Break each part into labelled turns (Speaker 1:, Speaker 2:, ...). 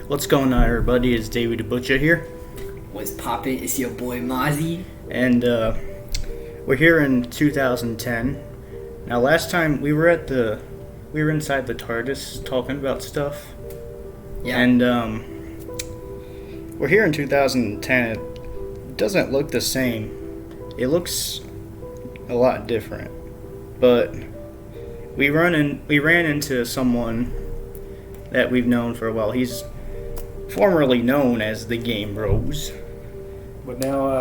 Speaker 1: What's going on, everybody? It's Davy the Butcher here.
Speaker 2: What's poppin'? It's your boy Mazzi.
Speaker 1: And we're here in 2010. Now, last time we were inside the TARDIS talking about stuff.
Speaker 2: Yeah.
Speaker 1: And we're here in 2010. It doesn't look the same. It looks a lot different. But we ran into someone that we've known for a while. He's formerly known as the Game Bros.
Speaker 3: But now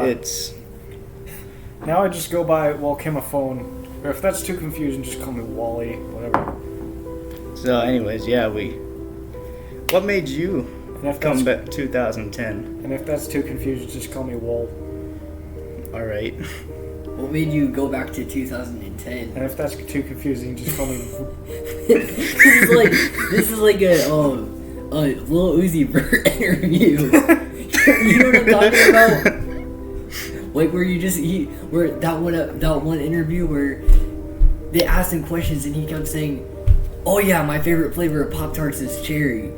Speaker 3: now I just go by Wolcamophone. Or if that's too confusing, just call me Wally, whatever.
Speaker 1: So anyways, yeah, what made you come back 2010?
Speaker 3: And if that's too confusing, just call me Wol.
Speaker 1: Alright.
Speaker 2: What made you go back to 2010?
Speaker 3: And if that's too confusing, just call me
Speaker 2: This is like a Lil Uzi Vert interview. You know what I'm talking about? Like where that one interview where they asked him questions and he kept saying, "Oh yeah, my favorite flavor of Pop-Tarts is cherry."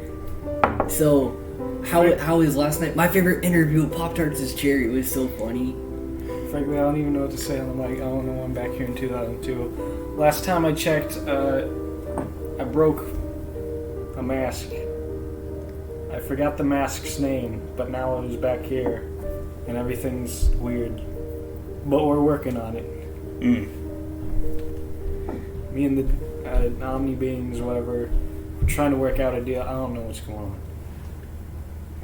Speaker 2: So how is last night? My favorite interview of Pop-Tarts is cherry. It was so funny.
Speaker 3: Frankly, I don't even know what to say on the mic. I don't know. I'm back here in 2002. Last time I checked, I broke a mask. I forgot the mask's name, but now it is back here, and everything's weird. But we're working on it. Me and the Omni beings, whatever, we're trying to work out a deal. I don't know what's going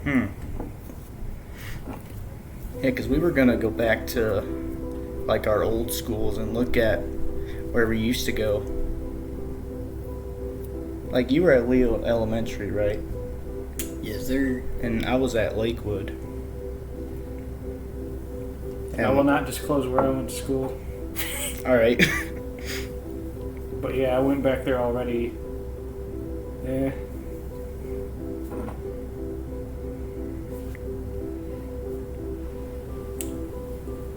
Speaker 3: on.
Speaker 1: Yeah, because we were gonna go back to like our old schools and look at where we used to go. Like you were at Leo Elementary, right?
Speaker 2: Yes, sir.
Speaker 1: And I was at Lakewood.
Speaker 3: I will not disclose where I went to school.
Speaker 1: Alright.
Speaker 3: But yeah, I went back there already. Yeah.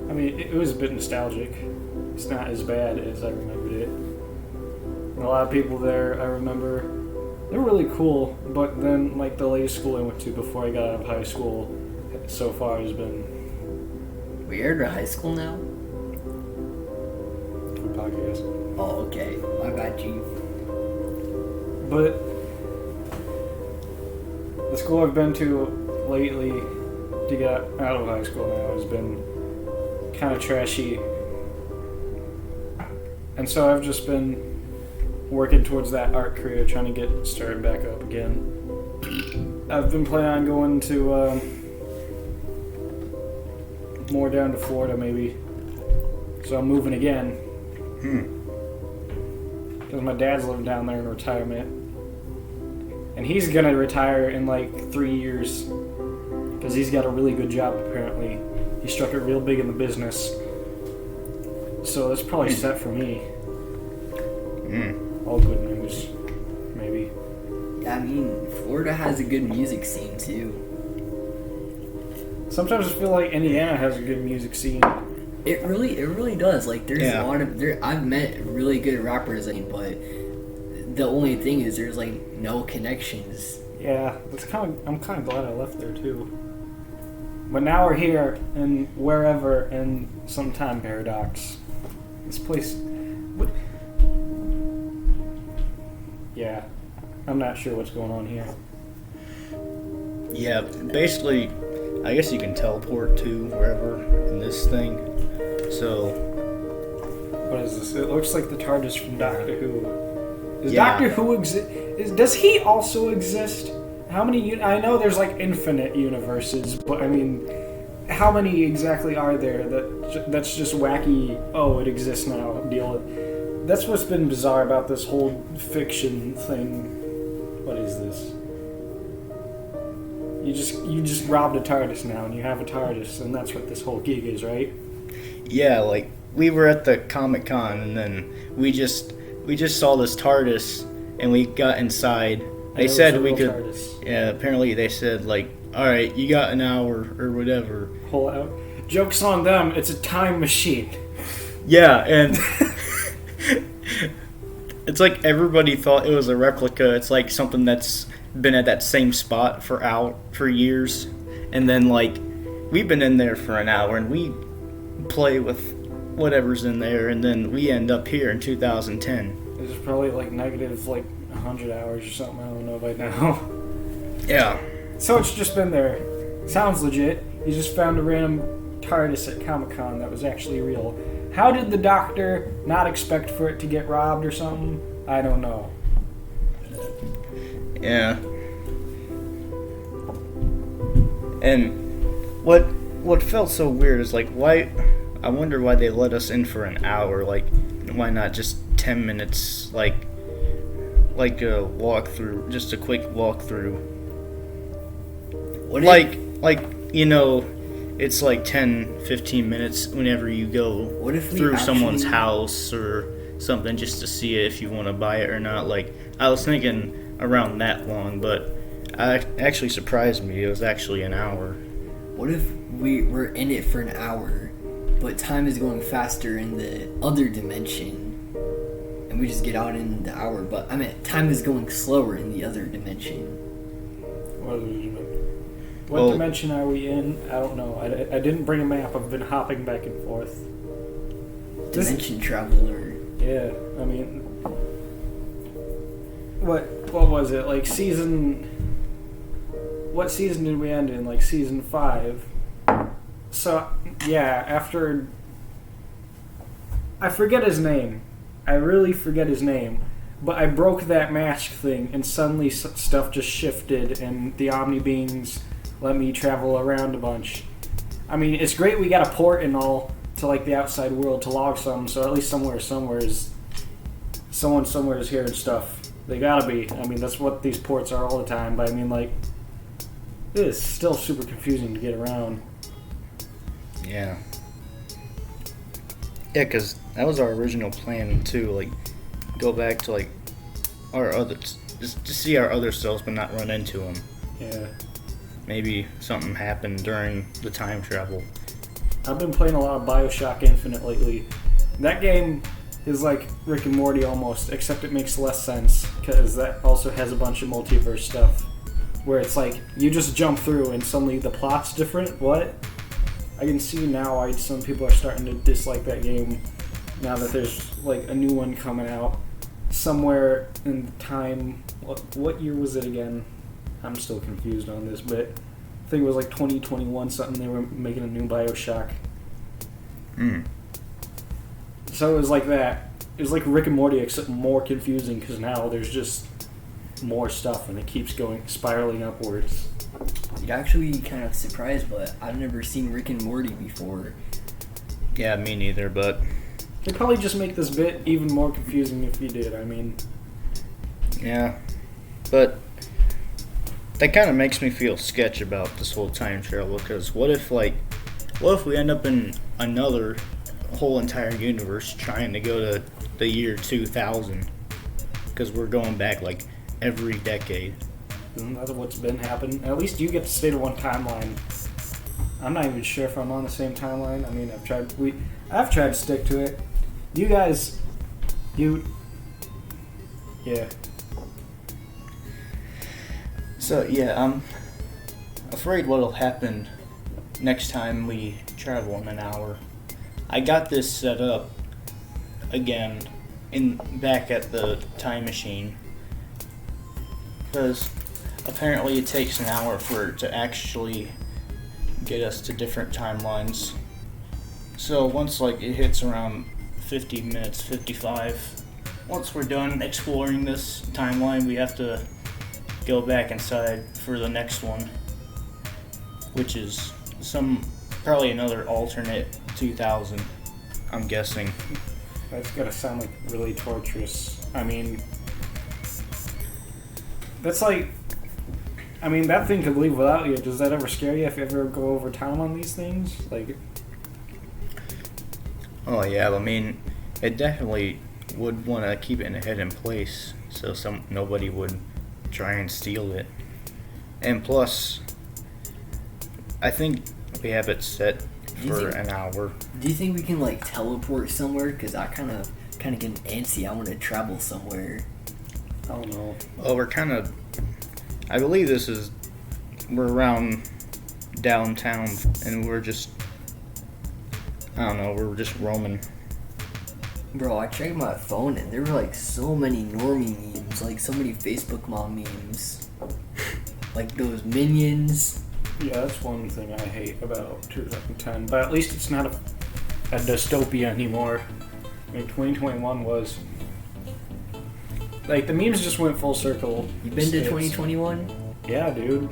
Speaker 3: I mean, it was a bit nostalgic. It's not as bad as I remembered it. A lot of people there, I remember, they're really cool, but then, like, the latest school I went to before I got out of high school so far has been...
Speaker 2: Wait, you're at high school now?
Speaker 3: For podcast.
Speaker 2: Oh, okay. My bad, G.
Speaker 3: But the school I've been to lately to get out of high school now has been kind of trashy. And so I've just been working towards that art career, trying to get started back up again. I've been planning on going to more down to Florida maybe. So I'm moving again. Because my dad's living down there in retirement. And he's going to retire in like 3 years. Because he's got a really good job apparently. He struck it real big in the business. So that's probably set for me. All good news, maybe.
Speaker 2: Yeah, I mean, Florida has a good music scene too.
Speaker 3: Sometimes I feel like Indiana has a good music scene.
Speaker 2: It really does. Like, there's a lot of I've met really good rappers, but the only thing is there's like no connections.
Speaker 3: Yeah, I'm kind of glad I left there too. But now we're here and wherever in some time paradox. This place. What? Yeah, I'm not sure what's going on here.
Speaker 1: Yeah, basically, I guess you can teleport to wherever in this thing. So,
Speaker 3: what is this? It looks like the TARDIS from Doctor Who. Doctor Who exist? Does he also exist? How many? I know there's like infinite universes, but I mean, how many exactly are there? That's just wacky. Oh, it exists now. Deal. That's what's been bizarre about this whole fiction thing. What is this? You just robbed a TARDIS now, and you have a TARDIS, and that's what this whole gig is, right?
Speaker 1: Yeah, like we were at the Comic-Con, and then we just saw this TARDIS, and we got inside. They said we could. TARDIS. Yeah, apparently they said like, all right, you got an hour or whatever.
Speaker 3: Pull out. Joke's on them. It's a time machine.
Speaker 1: Yeah, and it's like everybody thought it was a replica. It's like something that's been at that same spot for years, and then like we've been in there for an hour and we play with whatever's in there, and then we end up here in 2010.
Speaker 3: It's probably like negative like 100 hours or something. I don't know by now.
Speaker 1: Yeah.
Speaker 3: So it's just been there. Sounds legit. You just found a random TARDIS at Comic-Con that was actually real. How did the Doctor not expect for it to get robbed or something? I don't know.
Speaker 1: Yeah. And what felt so weird is like why I wonder why they let us in for an hour. Like why not just 10 minutes like a walkthrough, just a quick walkthrough. It's like 10-15 minutes whenever you go through someone's house or something just to see it if you want to buy it or not. Like I was thinking around that long, but it actually surprised me. It was actually an hour.
Speaker 2: What if we were in it for an hour, but time is going faster in the other dimension, and we just get out in the hour, but I mean, time is going slower in the other dimension.
Speaker 3: What dimension are we in? I don't know. I didn't bring a map. I've been hopping back and forth.
Speaker 2: Dimension traveler.
Speaker 3: Yeah, I mean, what was it? Like season... What season did we end in? Like season 5. So, yeah, after... I forget his name. I really forget his name. But I broke that mask thing, and suddenly stuff just shifted, and the Omni Beings let me travel around a bunch. I mean, it's great we got a port and all to like the outside world to log some, so at least someone somewhere is here and stuff. They gotta be. I mean, that's what these ports are all the time. But I mean, like, it is still super confusing to get around.
Speaker 1: Yeah. Yeah, because that was our original plan too. Like, go back to like our other, just to see our other selves, but not run into them.
Speaker 3: Yeah.
Speaker 1: Maybe something happened during the time travel.
Speaker 3: I've been playing a lot of BioShock Infinite lately. That game is like Rick and Morty almost, except it makes less sense because that also has a bunch of multiverse stuff where it's like you just jump through and suddenly the plot's different. What? I can see now why some people are starting to dislike that game now that there's like a new one coming out somewhere in time. What year was it again? I'm still confused on this, but I think it was like 2021 something. They were making a new BioShock. So it was like that. It was like Rick and Morty, except more confusing because now there's just more stuff and it keeps going spiraling upwards.
Speaker 2: You're actually kind of surprised, but I've never seen Rick and Morty before.
Speaker 1: Yeah, me neither, but...
Speaker 3: They'd probably just make this bit even more confusing if you did, I mean...
Speaker 1: Yeah, but... That kind of makes me feel sketch about this whole time travel, because what if we end up in another whole entire universe trying to go to the year 2000? Because we're going back, like, every decade.
Speaker 3: Isn't that what's been happening? At least you get to stay to one timeline. I'm not even sure if I'm on the same timeline. I mean, I've tried to stick to it. You guys... Yeah.
Speaker 1: So, yeah, I'm afraid what'll happen next time we travel in an hour. I got this set up again back at the time machine because apparently it takes an hour for it to actually get us to different timelines. So once it hits around 50 minutes, 55, once we're done exploring this timeline, we have to go back inside for the next one, which is probably another alternate 2000, I'm guessing.
Speaker 3: That's gotta sound like really torturous. I mean, that's like, I mean, that thing could leave without you. Does that ever scare you if you ever go over time on these things? Like,
Speaker 1: oh yeah, I mean, it definitely would want to keep it in a hidden place so nobody would try and steal it. And plus, I think we have it set for an hour.
Speaker 2: Do you think we can teleport somewhere? Because I kind of getting antsy. I want to travel somewhere.
Speaker 3: I don't know.
Speaker 1: Well, we're kind of I believe we're around downtown, and we're just, I don't know, we're just roaming.
Speaker 2: Bro, I checked my phone and there were like so many normie memes, like so many Facebook mom memes. Like those minions.
Speaker 3: Yeah, that's one thing I hate about 2010. But at least it's not a dystopia anymore. I mean, 2021 was. Like, the memes just went full circle.
Speaker 2: You been to 2021?
Speaker 3: Yeah, dude.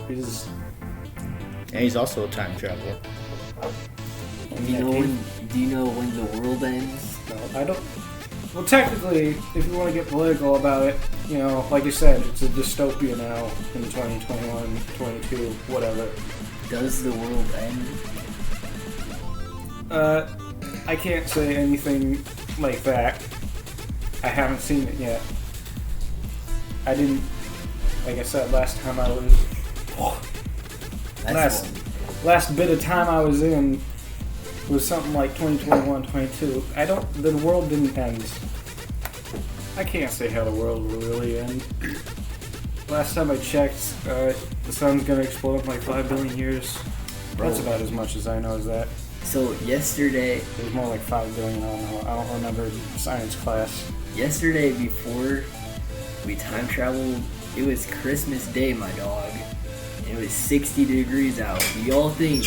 Speaker 1: And he's also a time traveler.
Speaker 2: Do you know when the world ends?
Speaker 3: No, I don't. Well, technically, if you want to get political about it, you know, like you said, it's a dystopia now in 2021, 22, whatever.
Speaker 2: Does the world end?
Speaker 3: I can't say anything like that. I haven't seen it yet. I didn't, like I said, last bit of time I was in was something like 2021, 22. The world didn't end. I can't say how the world will really end. Last time I checked, the sun's gonna explode in like 5 billion years.
Speaker 2: Bro.
Speaker 3: That's about as much as I know as that.
Speaker 2: So yesterday...
Speaker 3: It was more like 5 billion, I don't know. I don't remember science class.
Speaker 2: Yesterday, before we time traveled, it was Christmas Day, my dog. And it was 60 degrees out. Do y'all think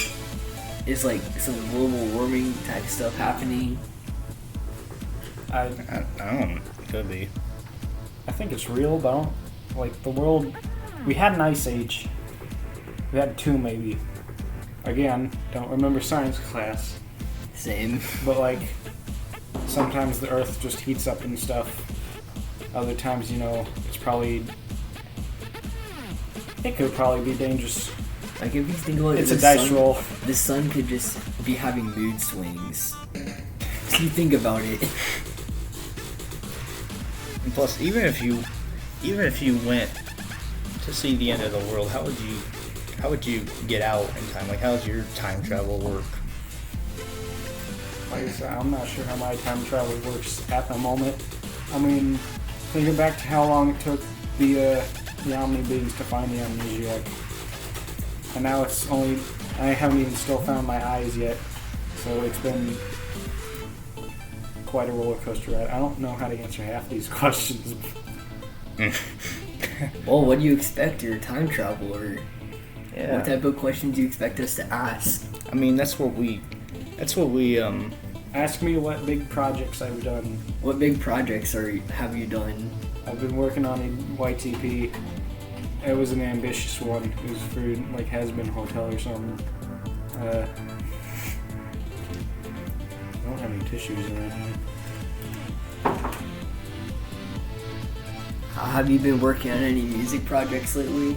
Speaker 2: it's like some global warming type stuff happening?
Speaker 1: I don't know. It could be.
Speaker 3: I think it's real, but I don't, like, the world... We had an ice age. We had 2, maybe. Again, don't remember science class.
Speaker 2: Same.
Speaker 3: But, like, sometimes the Earth just heats up and stuff. Other times, you know, it's probably... It could probably be dangerous.
Speaker 2: Like, if you think about it,
Speaker 3: it's a dice roll.
Speaker 2: The sun could just be having mood swings. If you think about it.
Speaker 1: And plus, even if you went to see the end of the world, how would you get out in time? Like, how does your time travel work?
Speaker 3: Like I said, I'm not sure how my time travel works at the moment. I mean, thinking back to how long it took the Omni beings to find the amnesiac. And now it's only... I haven't even still found my eyes yet. So it's been quite a roller coaster ride. I don't know how to answer half these questions.
Speaker 2: Well, what do you expect your time traveler?
Speaker 1: Yeah.
Speaker 2: What type of questions do you expect us to ask?
Speaker 1: I mean, that's what we
Speaker 3: Ask me what big projects I've done.
Speaker 2: What big projects have you done?
Speaker 3: I've been working on a YTP. It was an ambitious one. It was for like Has-Been Hotel or something. I don't have any tissues in here.
Speaker 2: Have you been working on any music projects lately?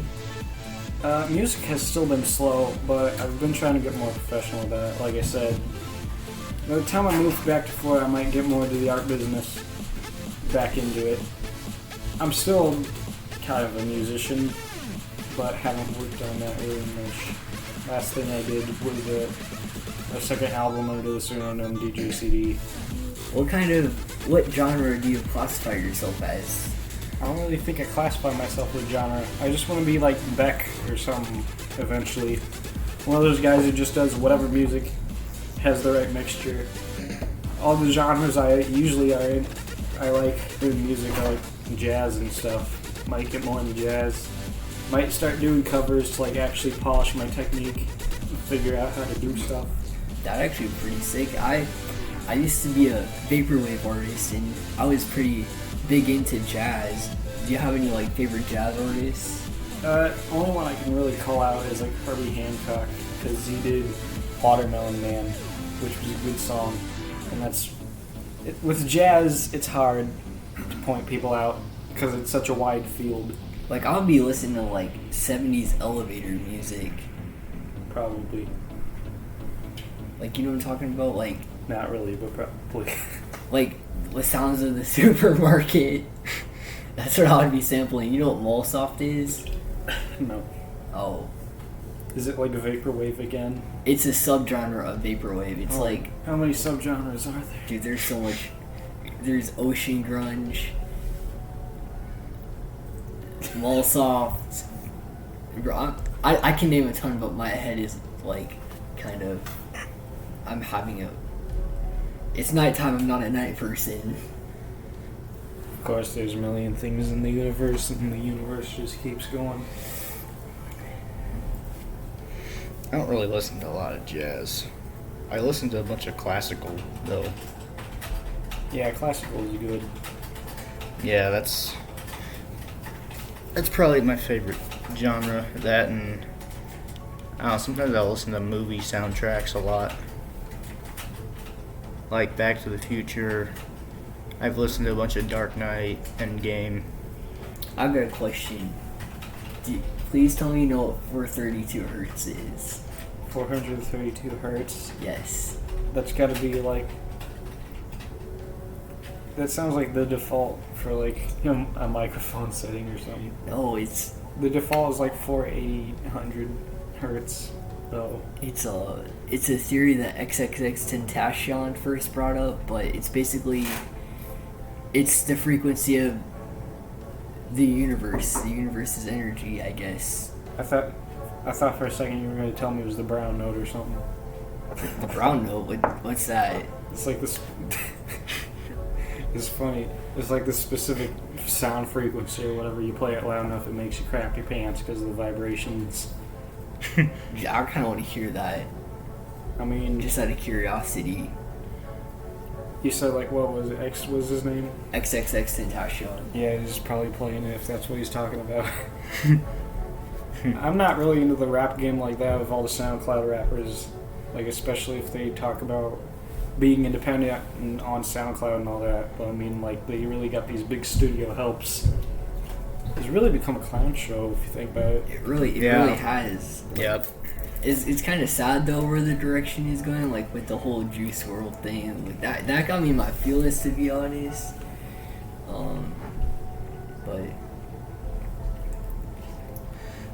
Speaker 3: Music has still been slow, but I've been trying to get more professional about it. Like I said, by the time I move back to Florida, I might get more into the art business, back into it. I'm still kind of a musician, but haven't worked on that really much. Last thing I did was a second album under the pseudonym DJ CD.
Speaker 2: What genre do you classify yourself as?
Speaker 3: I don't really think I classify myself with genre. I just want to be like Beck or something eventually. One of those guys who just does whatever music has the right mixture. All the genres I usually are in, I like doing music. I like jazz and stuff. Might get more into jazz. Might start doing covers to like actually polish my technique, figure out how to do stuff.
Speaker 2: That actually pretty sick. I used to be a vaporwave artist and I was pretty big into jazz. Do you have any like favorite jazz artists?
Speaker 3: Only one I can really call out is like Herbie Hancock, because he did Watermelon Man, which was a good song. And with jazz, it's hard to point people out because it's such a wide field.
Speaker 2: Like, I'll be listening to like 70s elevator music.
Speaker 3: Probably.
Speaker 2: Like, you know what I'm talking about? Like,
Speaker 3: not really, but probably.
Speaker 2: Like the sounds of the supermarket. That's what I would be sampling. You know what MallSoft is?
Speaker 3: No.
Speaker 2: Oh.
Speaker 3: Is it like a vaporwave again?
Speaker 2: It's a subgenre of vaporwave. It's like...
Speaker 3: How many subgenres are there?
Speaker 2: Dude, there's so much... There's ocean grunge. MallSoft. Bro, I can name a ton, but my head is like kind of. I'm having a. It's nighttime. I'm not a night person.
Speaker 3: Of course, there's a million things in the universe, and the universe just keeps going.
Speaker 1: I don't really listen to a lot of jazz. I listen to a bunch of classical, though.
Speaker 3: Yeah, classical is good.
Speaker 1: Yeah, that's probably my favorite genre. That and I don't know, sometimes I'll listen to movie soundtracks a lot. Like Back to the Future. I've listened to a bunch of Dark Knight, Endgame.
Speaker 2: I've got a question. Please tell me you know what 432 hertz is.
Speaker 3: 432 hertz.
Speaker 2: Yes.
Speaker 3: That's got to be like. That sounds like the default for like a microphone setting or something.
Speaker 2: No, it's
Speaker 3: The default is like 480 hertz, though.
Speaker 2: it's a theory that XXX first brought up, but it's basically it's the frequency of the universe. The universe's energy, I guess.
Speaker 3: I thought for a second you were going to tell me it was the brown note or something.
Speaker 2: The brown note. What's that?
Speaker 3: It's like this. It's funny. It's like this specific sound frequency or whatever. You play it loud enough, it makes you crap your pants because of the vibrations.
Speaker 2: Yeah, I kind of want to hear that.
Speaker 3: I mean,
Speaker 2: Just out of curiosity.
Speaker 3: you said like what was it? X was his name?
Speaker 2: XXX.
Speaker 3: Yeah, he's probably playing it if that's what he's talking about. I'm not really into the rap game like that with all the SoundCloud rappers, like especially if they talk about being independent and on SoundCloud and all that. But I mean, like they really got these big studio helps. It's really become a clown show if you think about it.
Speaker 2: It really has.
Speaker 1: Yep.
Speaker 2: It's kind of sad though where the direction is going, like with the whole Juice WRLD thing. Like that got me in my feelings, to be honest. But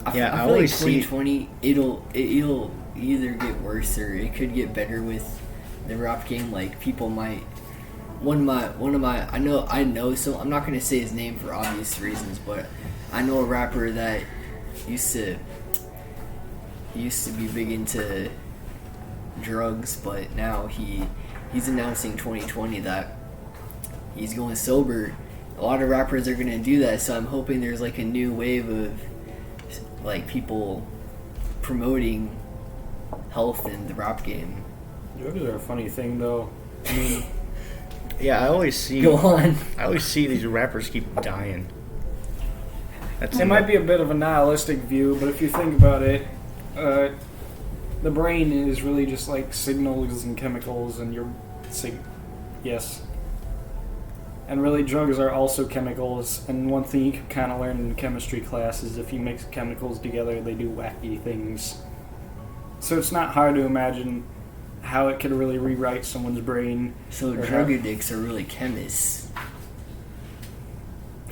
Speaker 2: I feel
Speaker 1: always
Speaker 2: like
Speaker 1: see
Speaker 2: 2020 it'll either get worse or it could get better with the rap game. Like people might one of my I know so I'm not gonna say his name for obvious reasons, but I know a rapper that used to be big into drugs, but now he's announcing 2020 that he's going sober. A lot of rappers are gonna do that, so I'm hoping there's like a new wave of like people promoting health in the rap game.
Speaker 3: Drugs are a funny thing, though. I mean,
Speaker 1: Yeah, I always see.
Speaker 2: Go on.
Speaker 1: I always see these rappers keep dying.
Speaker 3: it might be a bit of a nihilistic view, but if you think about it, the brain is really just like signals and chemicals, and yes. And really, drugs are also chemicals, and one thing you can kind of learn in chemistry class is if you mix chemicals together, they do wacky things. So it's not hard to imagine how it could really rewrite someone's brain.
Speaker 2: So drug addicts are really chemists.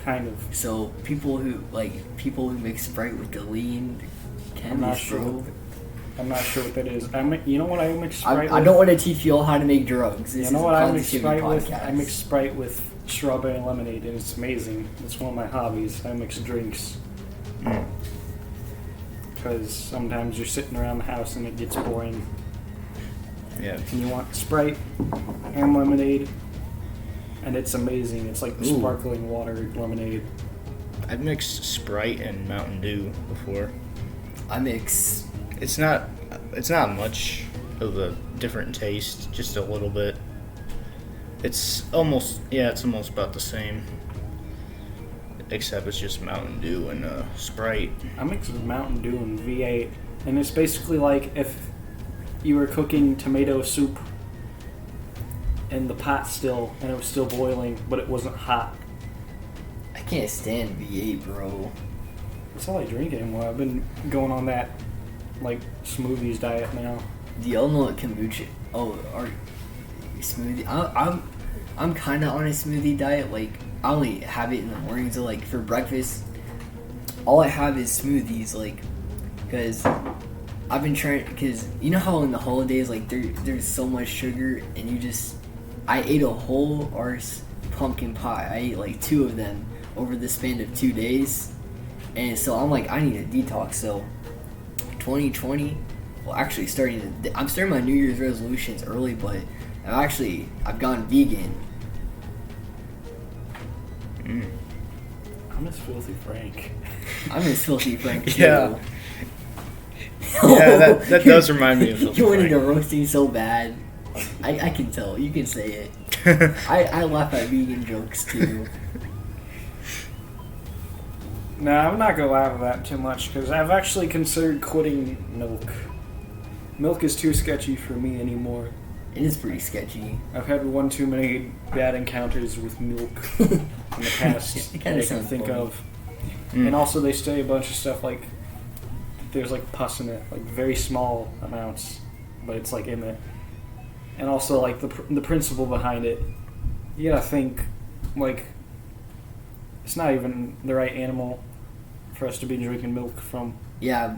Speaker 3: Kind of.
Speaker 2: So people who mix Sprite with the lean chemists, bro.
Speaker 3: I'm not sure what that is. You know what I mix Sprite with?
Speaker 2: I don't want to teach you all how to make drugs. This
Speaker 3: You know
Speaker 2: is
Speaker 3: what
Speaker 2: a
Speaker 3: I mix Sprite with?
Speaker 2: podcast.
Speaker 3: I mix Sprite with strawberry lemonade, and it's amazing. It's one of my hobbies. I mix drinks. Because sometimes you're sitting around the house and it gets boring.
Speaker 1: Yeah.
Speaker 3: And you want Sprite and lemonade, and it's amazing. It's like the
Speaker 1: Ooh.
Speaker 3: sparkling water lemonade.
Speaker 1: I've mixed Sprite and Mountain Dew before.
Speaker 2: I mix.
Speaker 1: It's not much of a different taste, just a little bit. It's almost about the same. Except it's just Mountain Dew and Sprite.
Speaker 3: I mix Mountain Dew and V8, and it's basically like if you were cooking tomato soup in the pot still, and it was still boiling, but it wasn't hot.
Speaker 2: I can't stand V8, bro.
Speaker 3: That's all I drink anymore. I've been going on that like smoothies diet now.
Speaker 2: Do y'all know what kombucha? Oh, or smoothie? I'm kind of on a smoothie diet. Like I only have it in the mornings. So like for breakfast, all I have is smoothies. Like, cause I've been trying. Cause you know how in the holidays, like there's so much sugar, and I ate a whole arse pumpkin pie. I ate like 2 of them over the span of 2 days, And so I'm like, I need a detox. So 2020, well, actually I'm starting my New Year's resolutions early, but I've gone vegan.
Speaker 3: I'm just filthy Frank.
Speaker 2: I'm just filthy Frank too.
Speaker 1: Yeah. Yeah, that does remind me of Filthy
Speaker 2: You went
Speaker 1: Frank.
Speaker 2: into roasting so bad. I can tell. You can say it. I laugh at vegan jokes too.
Speaker 3: No, I'm not gonna laugh at that too much because I've actually considered quitting milk. Milk is too sketchy for me anymore.
Speaker 2: It is pretty sketchy.
Speaker 3: I've had one too many bad encounters with milk in the past
Speaker 2: It
Speaker 3: that
Speaker 2: kinda
Speaker 3: I can
Speaker 2: sounds
Speaker 3: think
Speaker 2: funny.
Speaker 3: of. And also they say a bunch of stuff like there's like pus in it, like very small amounts, but it's like in it. And also like the principle behind it. You gotta think like it's not even the right animal for us to be drinking milk from.
Speaker 2: Yeah,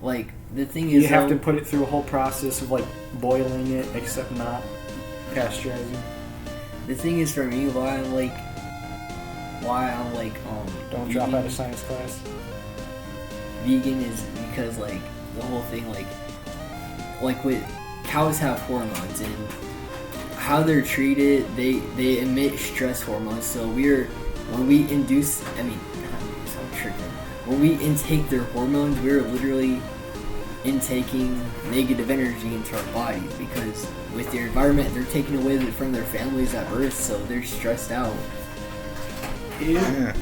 Speaker 2: like the thing is,
Speaker 3: You have to put it through a whole process of like boiling it, except not pasteurizing.
Speaker 2: the thing is for me why I'm like
Speaker 3: Don't
Speaker 2: vegan,
Speaker 3: drop out of science class.
Speaker 2: vegan is because like the whole thing like with cows have hormones and how they're treated, they emit stress hormones. So when we intake their hormones, we're literally intaking negative energy into our bodies because with their environment, they're taking away from their families at birth, so they're stressed out.
Speaker 3: Yeah.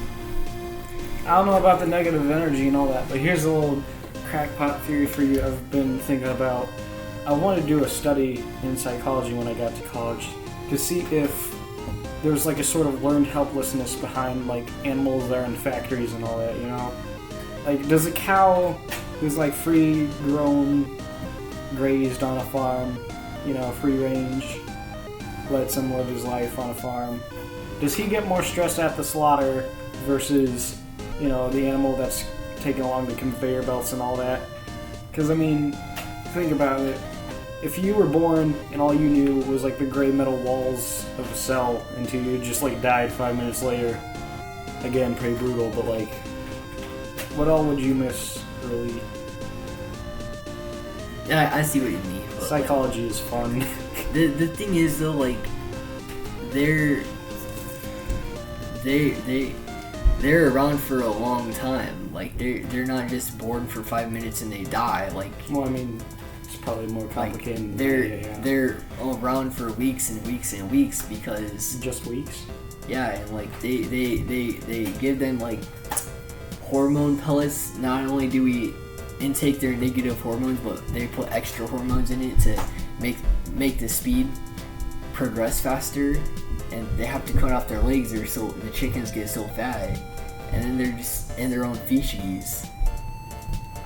Speaker 3: I don't know about the negative energy and all that, but here's a little crackpot theory for you I've been thinking about. I wanted to do a study in psychology when I got to college to see if there's like a sort of learned helplessness behind like animals that are in factories and all that, you know? Like, does a cow who's like free grown, grazed on a farm, you know, free range, lets him live his life on a farm, does he get more stressed at the slaughter versus, you know, the animal that's taken along the conveyor belts and all that? Because, I mean, think about it. If you were born and all you knew was like the gray metal walls of a cell until you just like died 5 minutes later, again, pretty brutal, but like, what all would you miss, really?
Speaker 2: Yeah, I see what you mean. But,
Speaker 3: Psychology is fun.
Speaker 2: the thing is though, like they're around for a long time. Like they're not just born for 5 minutes and they die. Like
Speaker 3: Well, I mean, it's probably more complicated.
Speaker 2: like they're around for weeks and weeks and weeks because
Speaker 3: just weeks.
Speaker 2: yeah, and like they give them like hormone pellets. Not only do we intake their negative hormones, but they put extra hormones in it to make the speed progress faster, and they have to cut off their legs or so the chickens get so fat, and then they're just in their own feces.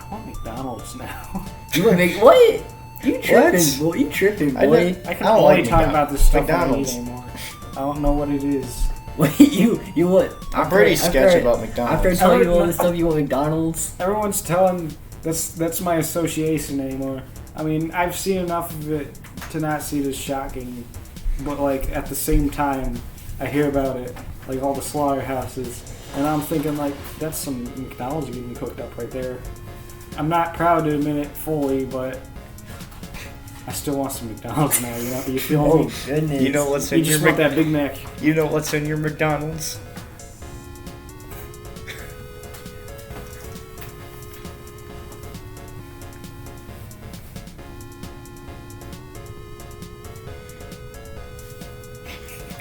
Speaker 3: I want McDonald's now.
Speaker 2: You wanna make what? You tripping,
Speaker 1: What?
Speaker 2: boy? You tripping,
Speaker 1: I
Speaker 2: boy?
Speaker 1: don't-
Speaker 3: I can
Speaker 1: I don't
Speaker 3: only
Speaker 1: like
Speaker 3: talk about this stuff
Speaker 1: McDonald's.
Speaker 3: I don't eat anymore. I don't know what it is.
Speaker 2: Wait, you what?
Speaker 1: I'm pretty sketchy about McDonald's.
Speaker 2: After telling you all this stuff, you want McDonald's?
Speaker 3: Everyone's telling that's my association anymore. I mean, I've seen enough of it to not see it as shocking, but like at the same time, I hear about it, like all the slaughterhouses, and I'm thinking like that's some McDonald's getting cooked up right there. I'm not proud to admit it fully, but I still want some McDonald's now. You know, you feel me?
Speaker 2: Oh goodness!
Speaker 1: You know what's
Speaker 3: You
Speaker 1: in your
Speaker 3: just want that Big Mac.
Speaker 1: You know what's in your McDonald's?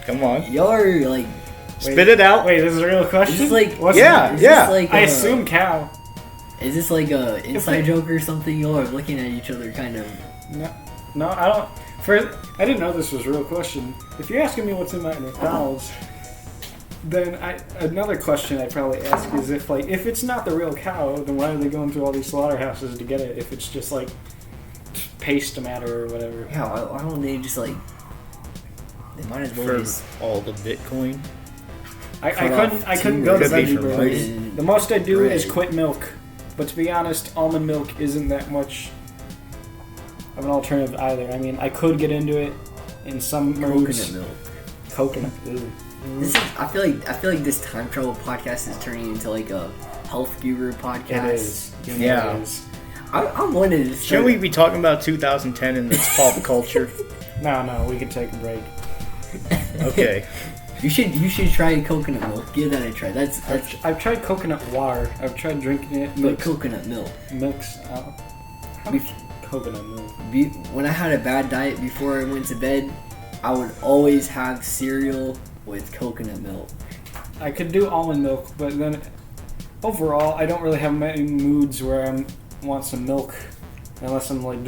Speaker 1: Come on.
Speaker 2: Y'all are like,
Speaker 1: Spit it out.
Speaker 3: Wait, this is a real question?
Speaker 2: is this like,
Speaker 3: What's
Speaker 1: Yeah,
Speaker 2: is
Speaker 1: yeah.
Speaker 2: This like
Speaker 3: I assume cow.
Speaker 2: Is this like a inside
Speaker 3: it-
Speaker 2: joke or something? Y'all are looking at each other, kind of.
Speaker 3: No, I don't. First, I didn't know this was a real question. If you're asking me what's in my McDonald's, then another question I'd probably ask is if it's not the real cow, then why are they going through all these slaughterhouses to get it? If it's just like paste matter or whatever.
Speaker 2: Yeah, why don't they just like? They might as well
Speaker 1: For
Speaker 2: just.
Speaker 1: all the Bitcoin.
Speaker 3: I
Speaker 2: Cut off
Speaker 3: couldn't go to
Speaker 1: Could be
Speaker 3: veggie
Speaker 1: for
Speaker 3: burgers.
Speaker 2: bread.
Speaker 3: The most I do is
Speaker 2: Bread.
Speaker 3: quit milk. But to be honest, almond milk isn't that much of an alternative either. I mean, I could get into it in some moods.
Speaker 2: Coconut milk.
Speaker 3: Coconut. Ew.
Speaker 2: This is. I feel like this time travel podcast is turning into like a health guru podcast.
Speaker 3: It is. You know
Speaker 1: Yeah.
Speaker 3: It is.
Speaker 2: I'm wanting to.
Speaker 1: Shouldn't we be talking about 2010 and its pop culture?
Speaker 3: No, we can take a break.
Speaker 1: Okay.
Speaker 2: You should try coconut milk. Give that a try. That's
Speaker 3: I've tried coconut water. I've tried drinking it.
Speaker 2: but coconut milk.
Speaker 3: Mix. Coconut milk.
Speaker 2: When I had a bad diet before I went to bed, I would always have cereal with coconut milk.
Speaker 3: I could do almond milk, but then overall, I don't really have many moods where I want some milk, unless I'm like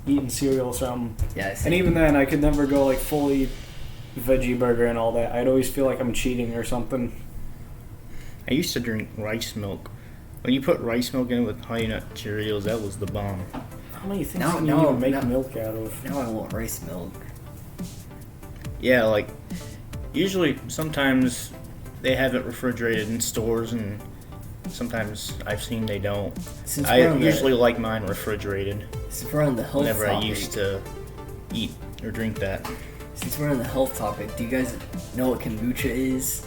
Speaker 3: eating cereal or something.
Speaker 2: Yeah.
Speaker 3: And even then, I could never go like fully veggie burger and all that. I'd always feel like I'm cheating or something.
Speaker 1: I used to drink rice milk. When you put rice milk in with Honey Nut Cheerios, that was the bomb.
Speaker 3: How many things
Speaker 2: No,
Speaker 3: can you
Speaker 2: no,
Speaker 3: even make
Speaker 2: no.
Speaker 3: milk out of?
Speaker 2: Now I want rice milk.
Speaker 1: Yeah, like, usually, sometimes they have it refrigerated in stores, and sometimes I've seen they don't.
Speaker 2: Since
Speaker 1: I
Speaker 2: we're on
Speaker 1: usually like mine refrigerated
Speaker 2: since we're on the health
Speaker 1: whenever
Speaker 2: topic,
Speaker 1: I used to eat or drink that.
Speaker 2: since we're on the health topic, do you guys know what kombucha is?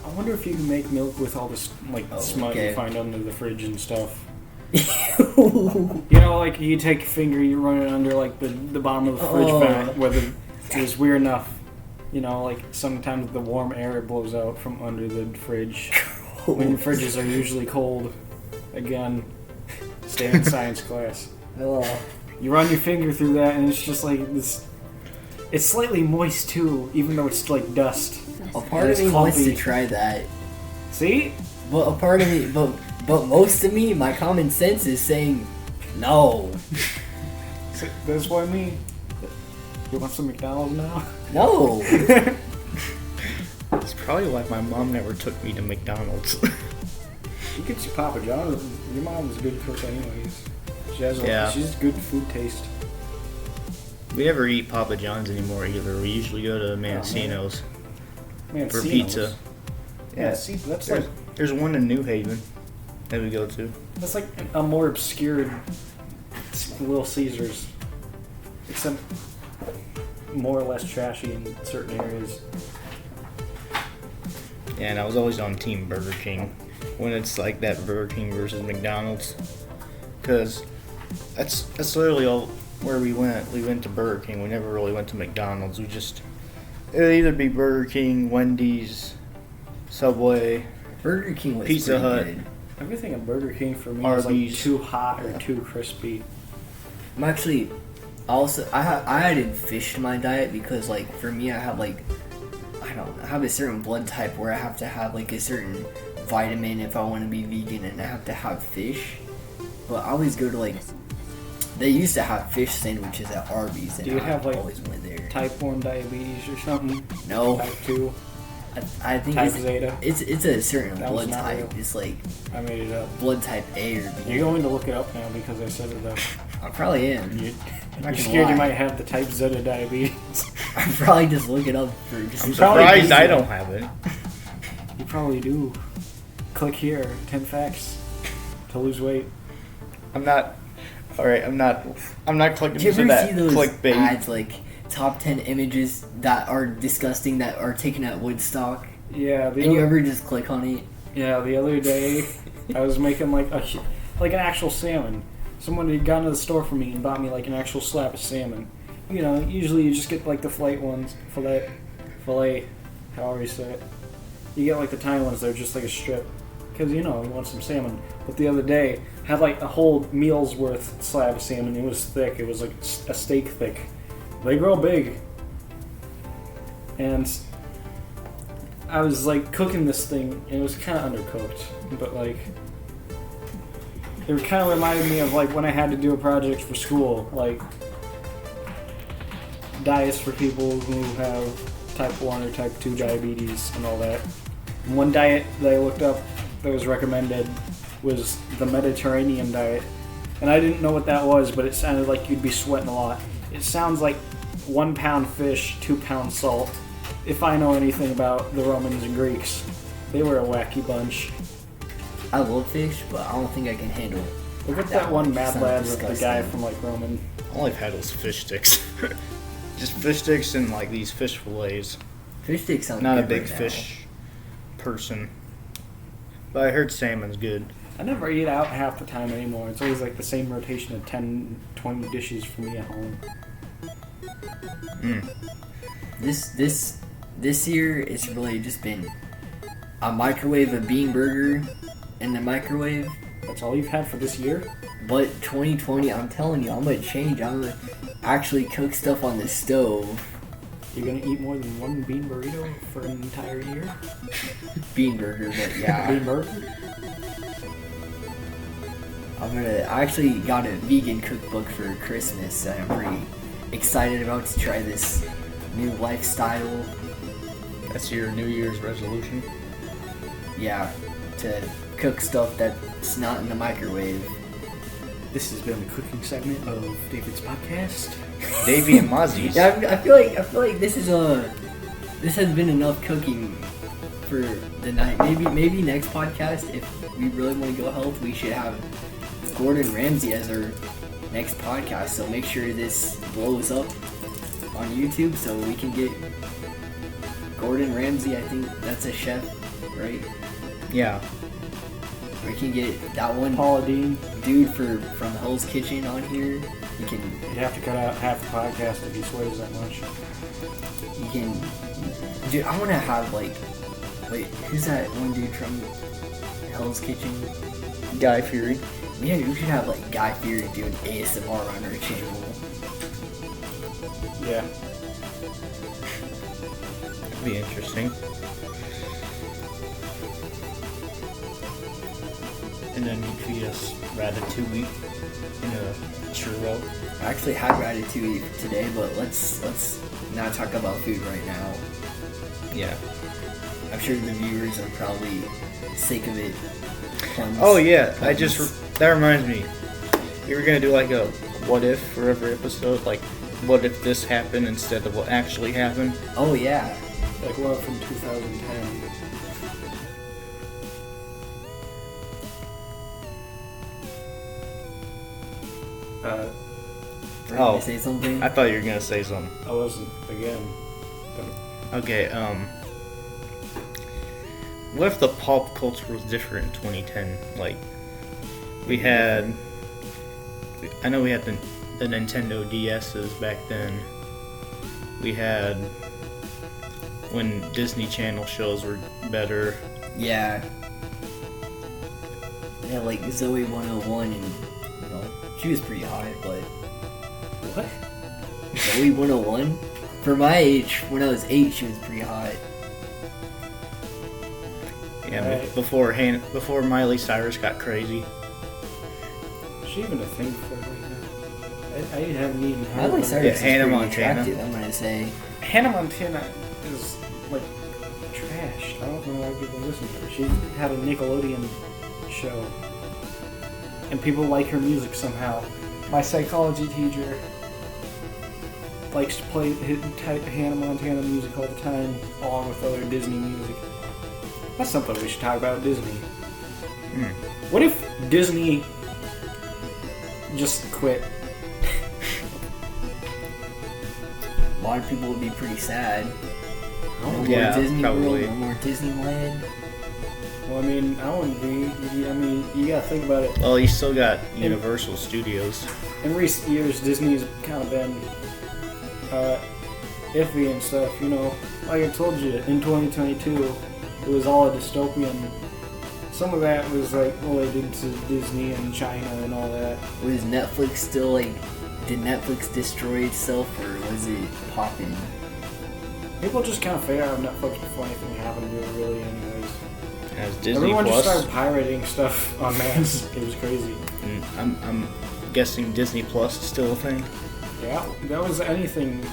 Speaker 3: I wonder if you can make milk with all this like
Speaker 2: Oh,
Speaker 3: smut
Speaker 2: okay.
Speaker 3: you find under the fridge and stuff. You know, like you take a finger, you run it under like the bottom of the fridge
Speaker 2: Oh.
Speaker 3: vent, where it's weird enough. You know, like sometimes the warm air blows out from under the fridge. When fridges are usually cold. Again, stay in science class.
Speaker 2: Oh.
Speaker 3: You run your finger through that, and it's just like this. It's slightly moist too, even though it's like dust.
Speaker 2: A part of
Speaker 3: It's
Speaker 2: me wants to
Speaker 3: clumpy.
Speaker 2: try that,
Speaker 3: See?
Speaker 2: but a part of me, but most of me, my common sense is saying no,
Speaker 3: That's what I mean. You want some McDonald's now?
Speaker 2: no.
Speaker 1: It's probably why my mom never took me to McDonald's.
Speaker 3: You get your Papa John's. Your mom's a good cook, anyways.
Speaker 1: Yeah.
Speaker 3: She's good food taste.
Speaker 1: We never eat Papa John's anymore either. We usually go to Mancino's
Speaker 3: Man,
Speaker 1: for
Speaker 3: Cino's.
Speaker 1: pizza.
Speaker 3: Yeah, see, that's like
Speaker 1: There's one in New Haven that we go to.
Speaker 3: that's like a more obscured Little Caesars, except more or less trashy in certain areas.
Speaker 1: Yeah, and I was always on Team Burger King when it's like that Burger King versus McDonald's, because that's literally all where we went. We went to Burger King. We never really went to McDonald's. It'd either be Burger King, Wendy's, Subway.
Speaker 2: Burger King was
Speaker 1: Pizza
Speaker 2: pretty
Speaker 1: Hut.
Speaker 2: good.
Speaker 3: Everything at Burger King for me is like
Speaker 1: Arby's.
Speaker 3: too hot or too crispy.
Speaker 2: I'm actually also I added fish to my diet because like for me I have like I have a certain blood type where I have to have like a certain vitamin if I want to be vegan, and I have to have fish. But I always go to like they used to have fish sandwiches at Arby's, and
Speaker 3: Do you
Speaker 2: I
Speaker 3: have, like,
Speaker 2: always went there.
Speaker 3: Type 1 diabetes or something?
Speaker 2: No,
Speaker 3: Type 2?
Speaker 2: I think
Speaker 3: Type
Speaker 2: it's,
Speaker 3: Zeta?
Speaker 2: it's a certain
Speaker 3: That was
Speaker 2: blood
Speaker 3: not
Speaker 2: type.
Speaker 3: real.
Speaker 2: It's like
Speaker 3: I made it up.
Speaker 2: blood type A or B.
Speaker 3: You're going to look it up now because I said it up.
Speaker 2: I probably am.
Speaker 3: You're
Speaker 2: not gonna
Speaker 3: scared
Speaker 2: lie.
Speaker 3: you might have the type Zeta diabetes.
Speaker 2: I'm probably just look it up for just.
Speaker 1: I'm
Speaker 3: probably
Speaker 1: surprised
Speaker 3: busy.
Speaker 1: I don't have it.
Speaker 3: You probably do. Click here, 10 facts to lose weight.
Speaker 1: I'm not. All right, I'm not clicking
Speaker 2: Do you
Speaker 1: to
Speaker 2: ever
Speaker 1: that
Speaker 2: see those
Speaker 1: clickbait.
Speaker 2: ads like top 10 images that are disgusting that are taken at Woodstock?
Speaker 3: Yeah,
Speaker 2: And you ever just click on it?
Speaker 3: Yeah, the other day I was making like an actual salmon. Someone had gone to the store for me and bought me like an actual slab of salmon. You know, usually you just get like the fillet ones, fillet, however you say it. You get like the tiny ones that are just like a strip, because you know you want some salmon. But the other day had like a whole meal's worth slab of salmon. It was thick. It was like a steak thick. They grow big, and I was like cooking this thing, and it was kind of undercooked, but like it kind of reminded me of like when I had to do a project for school, like diets for people who have type 1 or type 2 diabetes and all that. And one diet that I looked up that was recommended was the Mediterranean diet, and I didn't know what that was, but it sounded like you'd be sweating a lot. It sounds like 1 pound fish, 2 pounds salt. If I know anything about the Romans and Greeks, they were a wacky bunch.
Speaker 2: I love fish, but I don't think I can handle it.
Speaker 3: Look at that one Mad
Speaker 2: sounds
Speaker 3: Lad with the guy
Speaker 2: disgusting.
Speaker 3: from like Roman.
Speaker 1: All I've had was fish sticks. Just fish sticks and like these fish fillets.
Speaker 2: Fish sticks sound
Speaker 1: Not a
Speaker 2: good
Speaker 1: big
Speaker 2: right now.
Speaker 1: fish person. But I heard salmon's good.
Speaker 3: I never eat out half the time anymore. It's always like the same rotation of 10, 20 dishes for me at home.
Speaker 2: This year, it's really just been a microwave, a bean burger in the microwave.
Speaker 3: That's all you've had for this year?
Speaker 2: But 2020, I'm telling you, I'm gonna change. I'm gonna actually cook stuff on the stove.
Speaker 3: You're gonna eat more than one bean burrito for an entire year?
Speaker 2: Bean burger, but yeah.
Speaker 3: Bean burger?
Speaker 2: I actually got a vegan cookbook for Christmas that I'm pretty excited about to try this new lifestyle.
Speaker 1: That's your New Year's resolution?
Speaker 2: Yeah, to cook stuff that's not in the microwave.
Speaker 3: This has been the cooking segment of David's podcast.
Speaker 1: Davy and Mazzi's.
Speaker 2: Yeah, I feel like this has been enough cooking for the night. Maybe next podcast, if we really want to go health, we should have Gordon Ramsay as our next podcast. So make sure this blows up on YouTube so we can get Gordon Ramsay. I think that's a chef, right?
Speaker 1: Yeah.
Speaker 2: We can get that one
Speaker 3: Paula Dean.
Speaker 2: dude from Hell's Kitchen on here. You can.
Speaker 3: You'd have to cut out half the podcast if he swears that much.
Speaker 2: You can. Dude, I want to have like. Wait, who's that one dude from Hell's Kitchen?
Speaker 1: Guy Fury.
Speaker 2: Yeah, we should have like Guy Fieri doing ASMR on our channel.
Speaker 3: Yeah.
Speaker 1: That'd be interesting. And then he'd feed us ratatouille in a churro.
Speaker 2: I actually had ratatouille today, but let's not talk about food right now.
Speaker 1: Yeah.
Speaker 2: I'm sure the viewers are probably sick of it.
Speaker 1: Oh yeah, that reminds me. We were gonna do like a what if for every episode, like what if this happened instead of what actually happened.
Speaker 2: Oh yeah.
Speaker 3: Like one from 2010.
Speaker 2: Were you gonna say something?
Speaker 1: I thought you were gonna say something.
Speaker 3: I wasn't again.
Speaker 1: Okay, what if the pop culture was different in 2010? Like, I know we had the Nintendo DS's back then. We had when Disney Channel shows were better.
Speaker 2: Yeah. Yeah, like Zoe 101, and she was pretty hot, but
Speaker 3: What?
Speaker 2: Zoe 101? For my age, when I was 8, she was pretty hot.
Speaker 1: Yeah,
Speaker 3: Right.
Speaker 1: before Miley Cyrus got crazy.
Speaker 3: Is she even a thing for right now? I haven't even heard
Speaker 2: Miley
Speaker 3: of her.
Speaker 2: Cyrus
Speaker 1: Yeah,
Speaker 2: is
Speaker 1: Hannah
Speaker 2: pretty
Speaker 1: Montana.
Speaker 2: attractive, I'm gonna say.
Speaker 3: Hannah Montana is like trash. I don't know why people listen to her. She had a Nickelodeon show, and people like her music somehow. My psychology teacher likes to play Hannah Montana music all the time, along with other Disney music. That's something we should talk about, Disney. What if Disney just quit?
Speaker 2: A lot of people would be pretty sad. No
Speaker 1: Yeah,
Speaker 2: more Disney
Speaker 1: probably.
Speaker 2: World, no more Disneyland.
Speaker 3: Well, I mean, I wouldn't be. I mean, you gotta think about it.
Speaker 1: Well, you still got Universal Studios.
Speaker 3: In recent years, Disney's kind of been iffy and stuff, Like I told you, in 2022, it was all a dystopian. Some of that was like related to Disney and China and all that.
Speaker 2: Was Netflix still like... Did Netflix destroy itself, or was it popping?
Speaker 3: People just kind of figured out Netflix before anything happened really anyways.
Speaker 1: As Disney
Speaker 3: Everyone
Speaker 1: Plus.
Speaker 3: just started pirating stuff en masse. It was crazy.
Speaker 1: I'm guessing Disney Plus is still a thing.
Speaker 3: Yeah, that was anything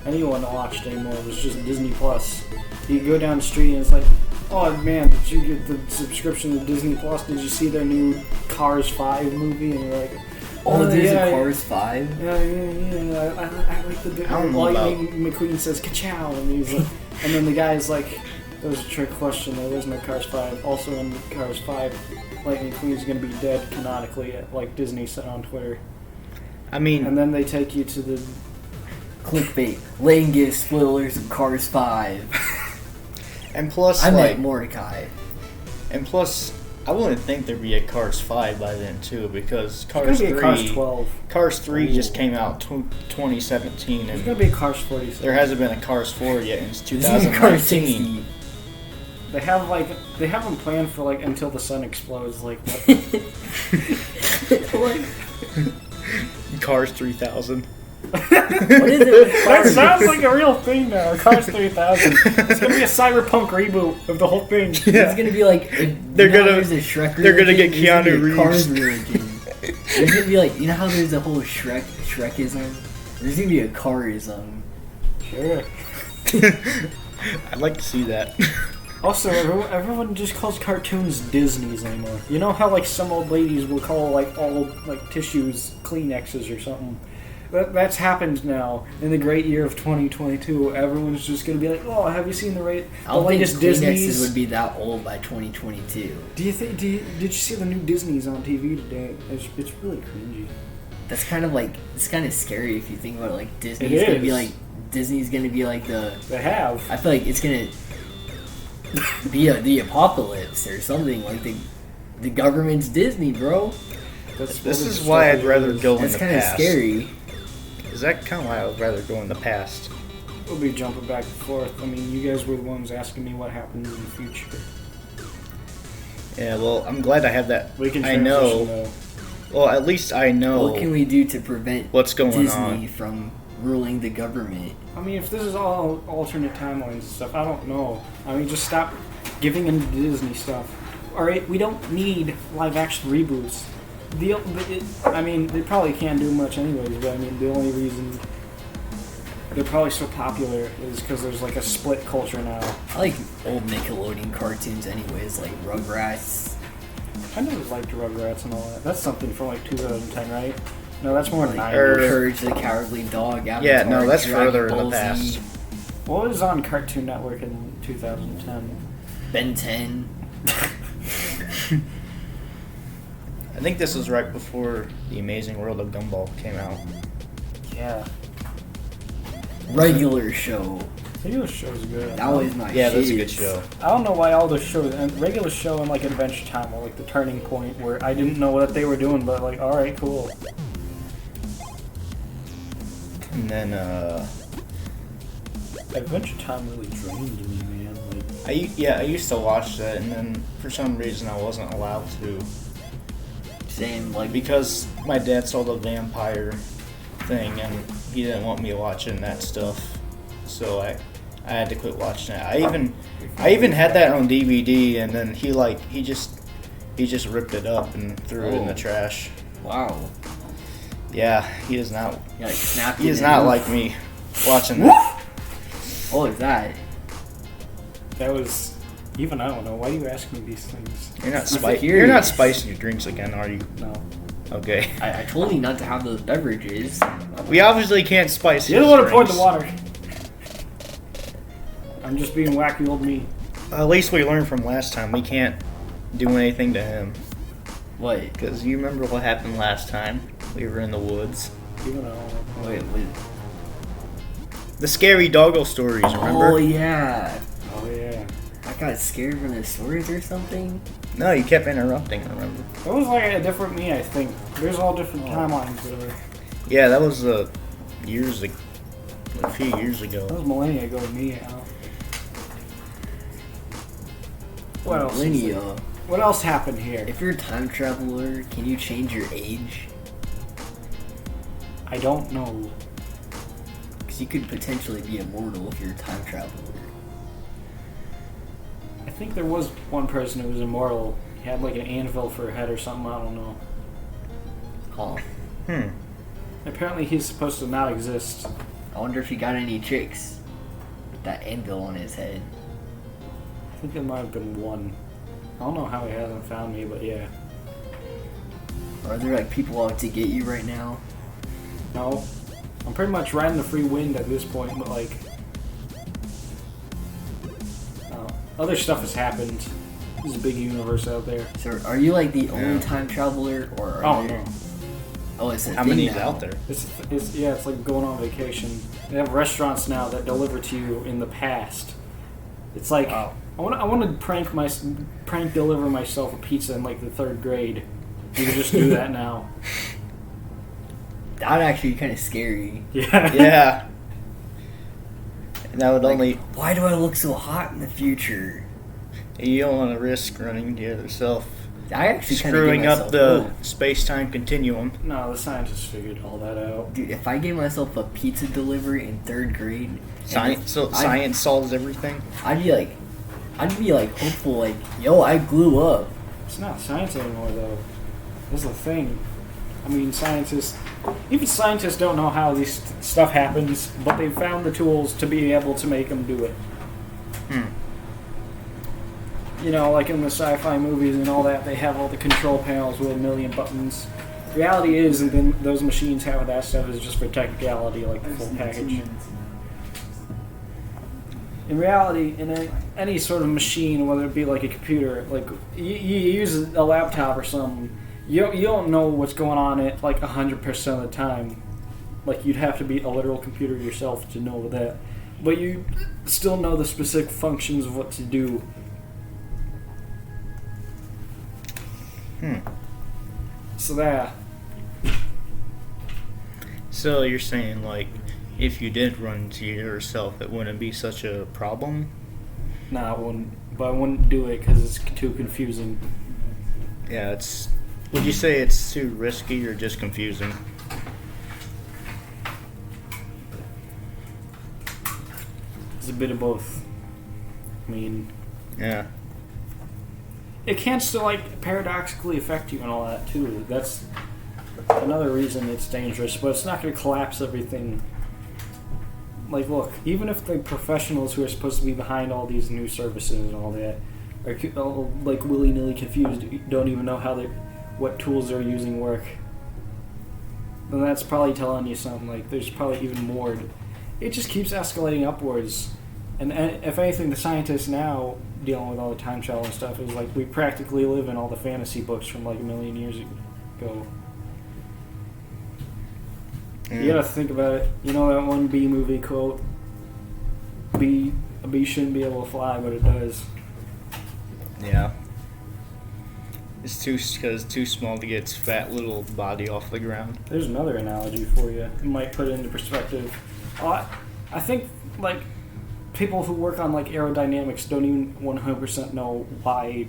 Speaker 3: anyone watched anymore. It was just Disney Plus. You go down the street and it's like, oh man, did you get the subscription to Disney Plus? Did you see their new Cars 5 movie? And you're like,
Speaker 2: Oh, there's
Speaker 3: yeah,
Speaker 2: a Cars 5?
Speaker 3: Yeah. I like the
Speaker 1: I don't know
Speaker 3: Lightning McQueen says ka-chow, and he's like, and then the guy's like, that was a trick question. There was no Cars 5. Also in Cars 5, Lightning McQueen's gonna be dead canonically, like Disney said on Twitter.
Speaker 1: I mean,
Speaker 3: And then they take you to the
Speaker 2: Clickbait. Lane gives spoilers of Cars 5.
Speaker 1: and plus,
Speaker 2: I
Speaker 1: like,
Speaker 2: meant Mordecai.
Speaker 1: and plus, I wouldn't think there'd be a Cars 5 by then too, because
Speaker 3: There's
Speaker 1: Cars
Speaker 3: gonna be
Speaker 1: 3,
Speaker 3: a Cars 12.
Speaker 1: Cars 3 just
Speaker 3: Ooh.
Speaker 1: came out 2017,
Speaker 3: There's
Speaker 1: and
Speaker 3: gonna be a Cars 47.
Speaker 1: there hasn't been a Cars 4 yet, and it's
Speaker 2: There's even Cars
Speaker 1: 2019.
Speaker 2: 60.
Speaker 3: They have them planned for like until the sun explodes. Like what?
Speaker 2: What?
Speaker 1: Cars 3000.
Speaker 2: What is it with
Speaker 3: That
Speaker 2: cars?
Speaker 3: sounds like a real thing now. Cars 3000. It's gonna be a cyberpunk reboot of the whole thing.
Speaker 2: It's gonna be like
Speaker 1: They're gonna-
Speaker 2: there's a Shrek
Speaker 1: they're gonna
Speaker 2: religion,
Speaker 1: get
Speaker 2: there's gonna
Speaker 1: Keanu
Speaker 2: be a Cars
Speaker 1: Reeves.
Speaker 2: religion. There's gonna be like, you know how there's a whole Shrekism? There's gonna be a Carism.
Speaker 3: Sure.
Speaker 1: I'd like to see that.
Speaker 3: Also, everyone just calls cartoons Disney's anymore. You know how like some old ladies will call like all like tissues Kleenexes or something. That's happened now in the great year of 2022. Everyone's just gonna be like, "Oh, have you seen the
Speaker 2: I don't think
Speaker 3: latest
Speaker 2: Kleenexes
Speaker 3: Disney's?"
Speaker 2: would be that old by 2022.
Speaker 3: Did you see the new Disney's on TV today? It's really cringy.
Speaker 2: That's kind of like, it's kind of scary if you think about it. Like Disney's
Speaker 3: It
Speaker 2: gonna be
Speaker 3: is.
Speaker 2: like, Disney's gonna be like the.
Speaker 3: They have.
Speaker 2: I feel like it's gonna be the apocalypse or something. Like the government's Disney, bro.
Speaker 1: This is why I'd rather go in
Speaker 2: That's
Speaker 1: the
Speaker 2: kind of
Speaker 1: past.
Speaker 2: scary.
Speaker 1: Is that kind of why I would rather go in the past?
Speaker 3: We'll be jumping back and forth. I mean, you guys were the ones asking me what happens in the future.
Speaker 1: Yeah, well, I'm glad I have that.
Speaker 3: We can
Speaker 1: I
Speaker 3: transition
Speaker 1: know.
Speaker 3: though.
Speaker 1: Well, at least I know
Speaker 2: What can we do to prevent
Speaker 1: what's going
Speaker 2: Disney
Speaker 1: on.
Speaker 2: from ruling the government?
Speaker 3: I mean, if this is all alternate timelines and stuff, I don't know. I mean, just stop giving into Disney stuff. Alright, we don't need live action reboots. I mean, they probably can't do much anyways, but I mean, the only reason they're probably so popular is because there's like a split culture now.
Speaker 2: I like old Nickelodeon cartoons anyways, like Rugrats.
Speaker 3: I never liked Rugrats and all that. That's something from like 2010, right? No, that's more
Speaker 2: Like
Speaker 3: 90s.
Speaker 2: Courage the Cowardly Dog, Avatar,
Speaker 1: Yeah, no, that's
Speaker 2: Dragon
Speaker 1: further in
Speaker 2: Ball
Speaker 1: the past.
Speaker 2: Z,
Speaker 3: What was on Cartoon Network in 2010?
Speaker 2: Ben 10.
Speaker 1: I think this was right before The Amazing World of Gumball came out.
Speaker 3: Yeah.
Speaker 2: Regular Show.
Speaker 3: Video show's good.
Speaker 2: That was my
Speaker 1: Yeah,
Speaker 2: shit.
Speaker 1: that's a good show.
Speaker 3: I don't know why all the shows, and regular show and like Adventure Time were like the turning point where I didn't know what they were doing, but like, alright, cool.
Speaker 1: And then,
Speaker 3: Adventure Time really drained me, man. Like,
Speaker 1: I used to watch that, and then for some reason I wasn't allowed to.
Speaker 2: Same, like,
Speaker 1: Because my dad saw the vampire thing, and he didn't want me watching that stuff. So I had to quit watching it. I even had that on DVD, and then he just ripped it up and threw it in the trash.
Speaker 2: wow.
Speaker 1: Yeah, he is not.
Speaker 2: You like snapped
Speaker 1: He
Speaker 2: it
Speaker 1: is
Speaker 2: in.
Speaker 1: not like me watching that.
Speaker 2: What was that?
Speaker 3: that was, even I don't know, why do you ask me these things?
Speaker 1: You're not
Speaker 2: curious.
Speaker 1: You're not spicing your drinks again, are you?
Speaker 3: No.
Speaker 1: Okay.
Speaker 2: I told you not to have those beverages.
Speaker 1: We obviously can't spice.
Speaker 3: You're the
Speaker 1: his
Speaker 3: one who poured the
Speaker 1: drinks.
Speaker 3: water. I'm just being wacky old me.
Speaker 1: At least we learned from last time. We can't do anything to him.
Speaker 2: What?
Speaker 1: Because you remember what happened last time? We were in the woods.
Speaker 3: Even though.
Speaker 2: Wait.
Speaker 1: The scary doggo stories, remember?
Speaker 2: Oh yeah.
Speaker 3: Oh yeah.
Speaker 2: I got scared from the stories or something.
Speaker 1: No, you kept interrupting, remember?
Speaker 3: That was like a different me, I think. There's all different timelines, whatever.
Speaker 1: Yeah, that was a few years
Speaker 3: That
Speaker 1: ago.
Speaker 3: was millennia ago with me, Al. What else?
Speaker 2: Millennia.
Speaker 3: What else happened here?
Speaker 2: If you're a time traveler, can you change your age?
Speaker 3: I don't know.
Speaker 2: Because you could potentially be immortal if you're a time traveler.
Speaker 3: I think there was one person who was immortal. He had like an anvil for a head or something, I don't know.
Speaker 2: Huh.
Speaker 3: Apparently he's supposed to not exist.
Speaker 2: I wonder if he got any chicks with that anvil on his head.
Speaker 3: I think it might have been one. I don't know how he hasn't found me, but yeah.
Speaker 2: Are there like people out to get you right now?
Speaker 3: No. I'm pretty much riding the free wind at this point, but like... other stuff has happened. There's a big universe out there.
Speaker 2: So are you like the only
Speaker 1: Yeah.
Speaker 2: time traveler, or are
Speaker 3: Oh,
Speaker 2: there...
Speaker 3: no.
Speaker 2: Oh, it's a
Speaker 1: How
Speaker 2: thing
Speaker 1: many's
Speaker 2: now.
Speaker 1: out there?
Speaker 3: It's like going on vacation. They have restaurants now that deliver to you in the past. It's like
Speaker 1: Wow.
Speaker 3: I want to prank deliver myself a pizza in like the 3rd grade. You can just do that now.
Speaker 2: That'd actually be kind of scary.
Speaker 3: Yeah.
Speaker 1: Yeah. And that would
Speaker 2: Like,
Speaker 1: only...
Speaker 2: why do I look so hot in the future?
Speaker 1: You don't want to risk running into yourself.
Speaker 2: I actually kind of
Speaker 1: Screwing up the space-time continuum.
Speaker 3: No, the scientists figured all that out.
Speaker 2: Dude, if I gave myself a pizza delivery in 3rd grade,
Speaker 1: Science solves everything.
Speaker 2: I'd be like hopeful, like, yo, I grew up.
Speaker 3: It's not science anymore, though. That's the thing. I mean, even scientists don't know how this stuff happens, but they've found the tools to be able to make them do it. You know, like in the sci-fi movies and all that, they have all the control panels with a million buttons. Reality is, and then those machines have that stuff is just for technicality, like the full package. In reality, in any sort of machine, whether it be like a computer, like you use a laptop or something, you don't know what's going on at like 100% of the time. Like you'd have to be a literal computer yourself to know that, but you still know the specific functions of what to do. So that.
Speaker 1: So you're saying, like, if you did run to yourself, it wouldn't be such a problem?
Speaker 3: Nah, I wouldn't. But I wouldn't do it because it's too confusing.
Speaker 1: Yeah, it's... Would you say it's too risky or just confusing?
Speaker 3: It's a bit of both. I mean...
Speaker 1: Yeah.
Speaker 3: It can still, like, paradoxically affect you and all that, too. That's another reason it's dangerous, but it's not going to collapse everything. Like, look, even if the professionals who are supposed to be behind all these new services and all that are, like, willy-nilly confused, don't even know what tools they're using work, then that's probably telling you something. Like, there's probably even more. It just keeps escalating upwards. And if anything, the scientists now dealing with all the time travel and stuff is like we practically live in all the fantasy books from like a million years ago. You gotta think about it. You know that one Bee movie quote? A bee shouldn't be able to fly, but it does.
Speaker 1: Yeah. It's too small to get its fat little body off the ground.
Speaker 3: There's another analogy for you. It might put it into perspective. I think, like, people who work on, like, aerodynamics don't even 100% know why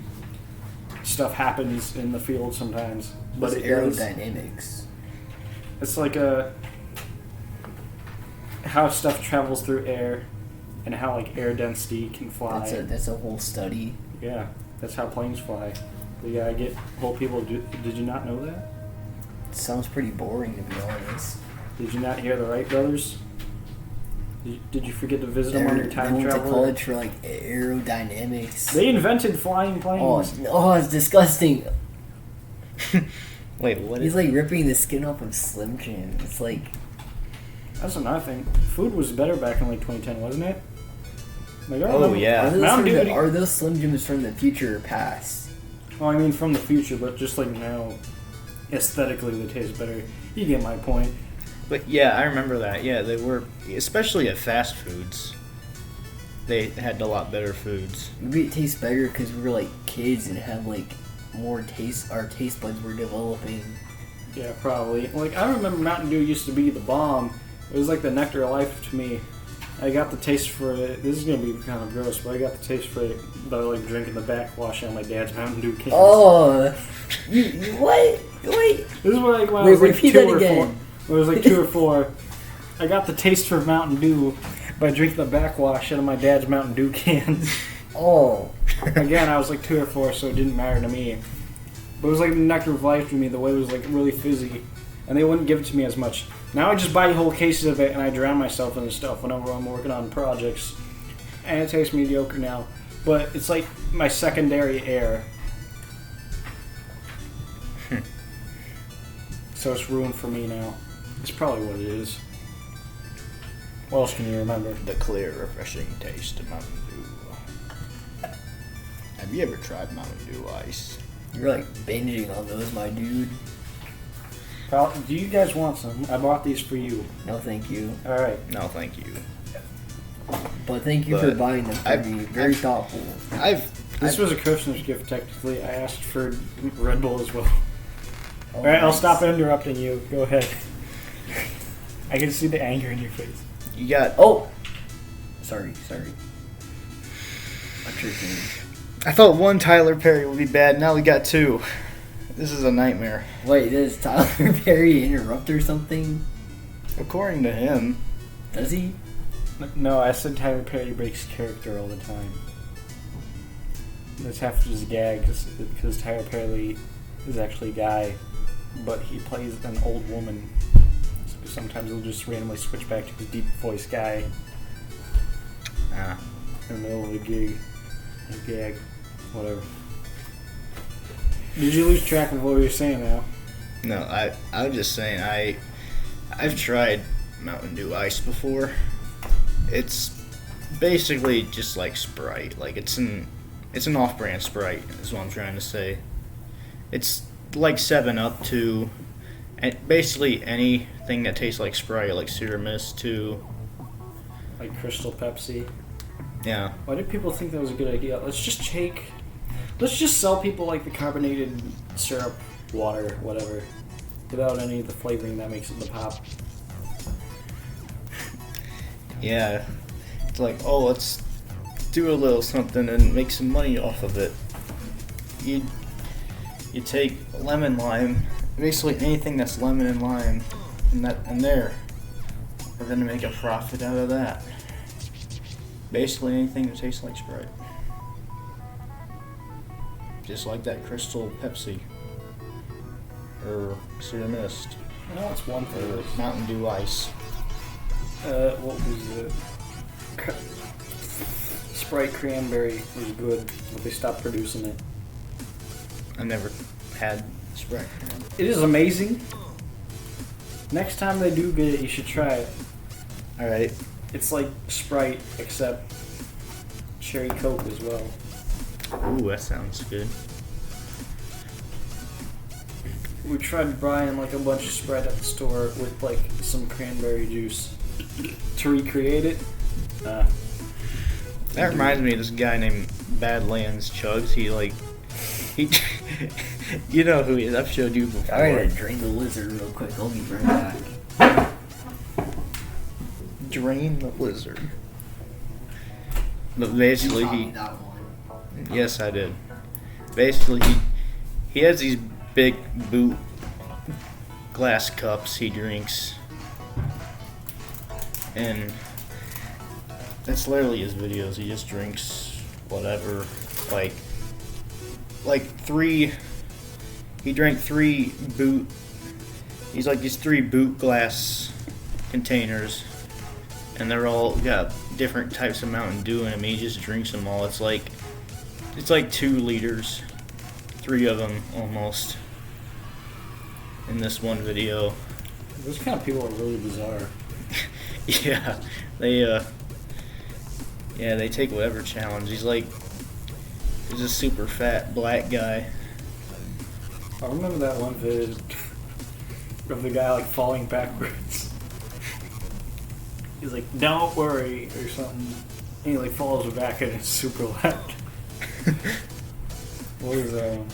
Speaker 3: stuff happens in the field sometimes. But
Speaker 2: What's aerodynamics?
Speaker 3: It's like how stuff travels through air and how, like, air density can fly.
Speaker 2: That's a whole study.
Speaker 3: Yeah, that's how planes fly. But yeah, I get whole people. Did you not know that?
Speaker 2: It sounds pretty boring, to be honest.
Speaker 3: Did you not hear the Wright brothers? Did you forget to visit them on your time
Speaker 2: travel? They went to
Speaker 3: travel?
Speaker 2: college for like aerodynamics.
Speaker 3: They invented flying planes.
Speaker 2: Oh, it's disgusting.
Speaker 1: Wait, what?
Speaker 2: He's like ripping the skin off of Slim Jim. It's like...
Speaker 3: That's another thing. Food was better back in like 2010, wasn't it? Like,
Speaker 1: yeah.
Speaker 2: Are those Slim Jims from the future or past?
Speaker 3: Well, I mean from the future, but just like now, aesthetically they taste better. You get my point.
Speaker 1: But yeah, I remember that. Yeah, they were, especially at fast foods. They had a lot better foods.
Speaker 2: Maybe it tastes better because we were like kids and had like more taste. Our taste buds were developing.
Speaker 3: Yeah, probably. Like I remember Mountain Dew used to be the bomb. It was like the nectar of life to me. I got the taste for it. This is gonna be kind of gross, but I got the taste for it by like drinking the backwash on my dad's Mountain Dew cans.
Speaker 2: Oh, you what? Wait.
Speaker 3: This is like when I was like 2 or 4. When I was like 2 or 4. I got the taste for Mountain Dew by drinking the backwash out of my dad's Mountain Dew cans.
Speaker 2: Oh.
Speaker 3: Again, I was like 2 or 4, so it didn't matter to me. But it was like the nectar of life to me. The way it was like really fizzy, and they wouldn't give it to me as much. Now I just buy whole cases of it and I drown myself in the stuff whenever I'm working on projects. And it tastes mediocre now. But it's like my secondary air. So it's ruined for me now. It's probably what it is. What else can you remember?
Speaker 1: The clear, refreshing taste of Mountain Dew. Have you ever tried Mountain Dew Ice?
Speaker 2: You're like binging on those, my dude.
Speaker 3: Pal, do you guys want some? I bought these for you.
Speaker 2: No, thank you.
Speaker 3: Alright.
Speaker 1: No, thank you.
Speaker 2: But thank you for buying them for me. Very thoughtful.
Speaker 3: This was a Christmas gift, technically. I asked for Red Bull as well.
Speaker 2: Oh,
Speaker 3: Alright, I'll
Speaker 2: nice.
Speaker 3: stop interrupting you. Go ahead. I can see the anger in your face.
Speaker 1: You got.
Speaker 2: Oh! Sorry. I'm tripping.
Speaker 1: I thought one Tyler Perry would be bad. Now we got two. This is a nightmare.
Speaker 2: Wait, does Tyler Perry interrupt or something?
Speaker 1: According to him.
Speaker 2: Does he?
Speaker 3: No, I said Tyler Perry breaks character all the time. That's half just a gag because Tyler Perry is actually a guy, but he plays an old woman. So sometimes he'll just randomly switch back to his deep voice guy in the middle of a gig. A gag. Whatever. Did you lose track of what you were saying now?
Speaker 1: No, I was just saying I've tried Mountain Dew Ice before. It's basically just like Sprite. Like it's an off-brand Sprite is what I'm trying to say. It's like 7-Up to basically anything that tastes like Sprite, like Sear Mist to
Speaker 3: Like Crystal Pepsi.
Speaker 1: yeah.
Speaker 3: Why did people think that was a good idea? Let's just sell people like the carbonated syrup, water, whatever, without any of the flavoring that makes it the pop.
Speaker 1: Yeah. It's like, oh, let's do a little something and make some money off of it. You take lemon lime, basically anything that's lemon and lime, and there, we're gonna make a profit out of that. Basically anything that tastes like Sprite. Just like that Crystal Pepsi. Or Sear Mist.
Speaker 3: No, it's one
Speaker 1: Or
Speaker 3: thing.
Speaker 1: Mountain Dew Ice.
Speaker 3: What was it? Sprite Cranberry was good, but they stopped producing it.
Speaker 1: I never had Sprite.
Speaker 3: It is amazing. Next time they do get it, you should try it.
Speaker 1: Alright.
Speaker 3: It's like Sprite, except cherry Coke as well.
Speaker 1: Ooh, that sounds good.
Speaker 3: We tried buying like a bunch of Sprite at the store with like some cranberry juice to recreate it.
Speaker 1: That reminds me of this guy named Badlands Chugs. He you know who he is. I've showed you before.
Speaker 2: I gotta drain the lizard real quick. I'll be right back.
Speaker 1: Drain the lizard. But basically
Speaker 2: You taught me
Speaker 1: he,
Speaker 2: that one.
Speaker 1: yes I did. Basically he has these big boot glass cups he drinks. And that's literally his videos. He just drinks whatever, like he drank 3 boot, he's like these 3 boot glass containers, and they're all got different types of Mountain Dew in them. He just drinks them all. It's like 2 liters, 3 of them almost, in this one video.
Speaker 3: Those kind of people are really bizarre.
Speaker 1: Yeah, they take whatever challenge. He's a super fat black guy.
Speaker 3: I remember that one vid of the guy like falling backwards. He's like, "Don't worry," or something. And he like falls back and it's super loud. What is that one?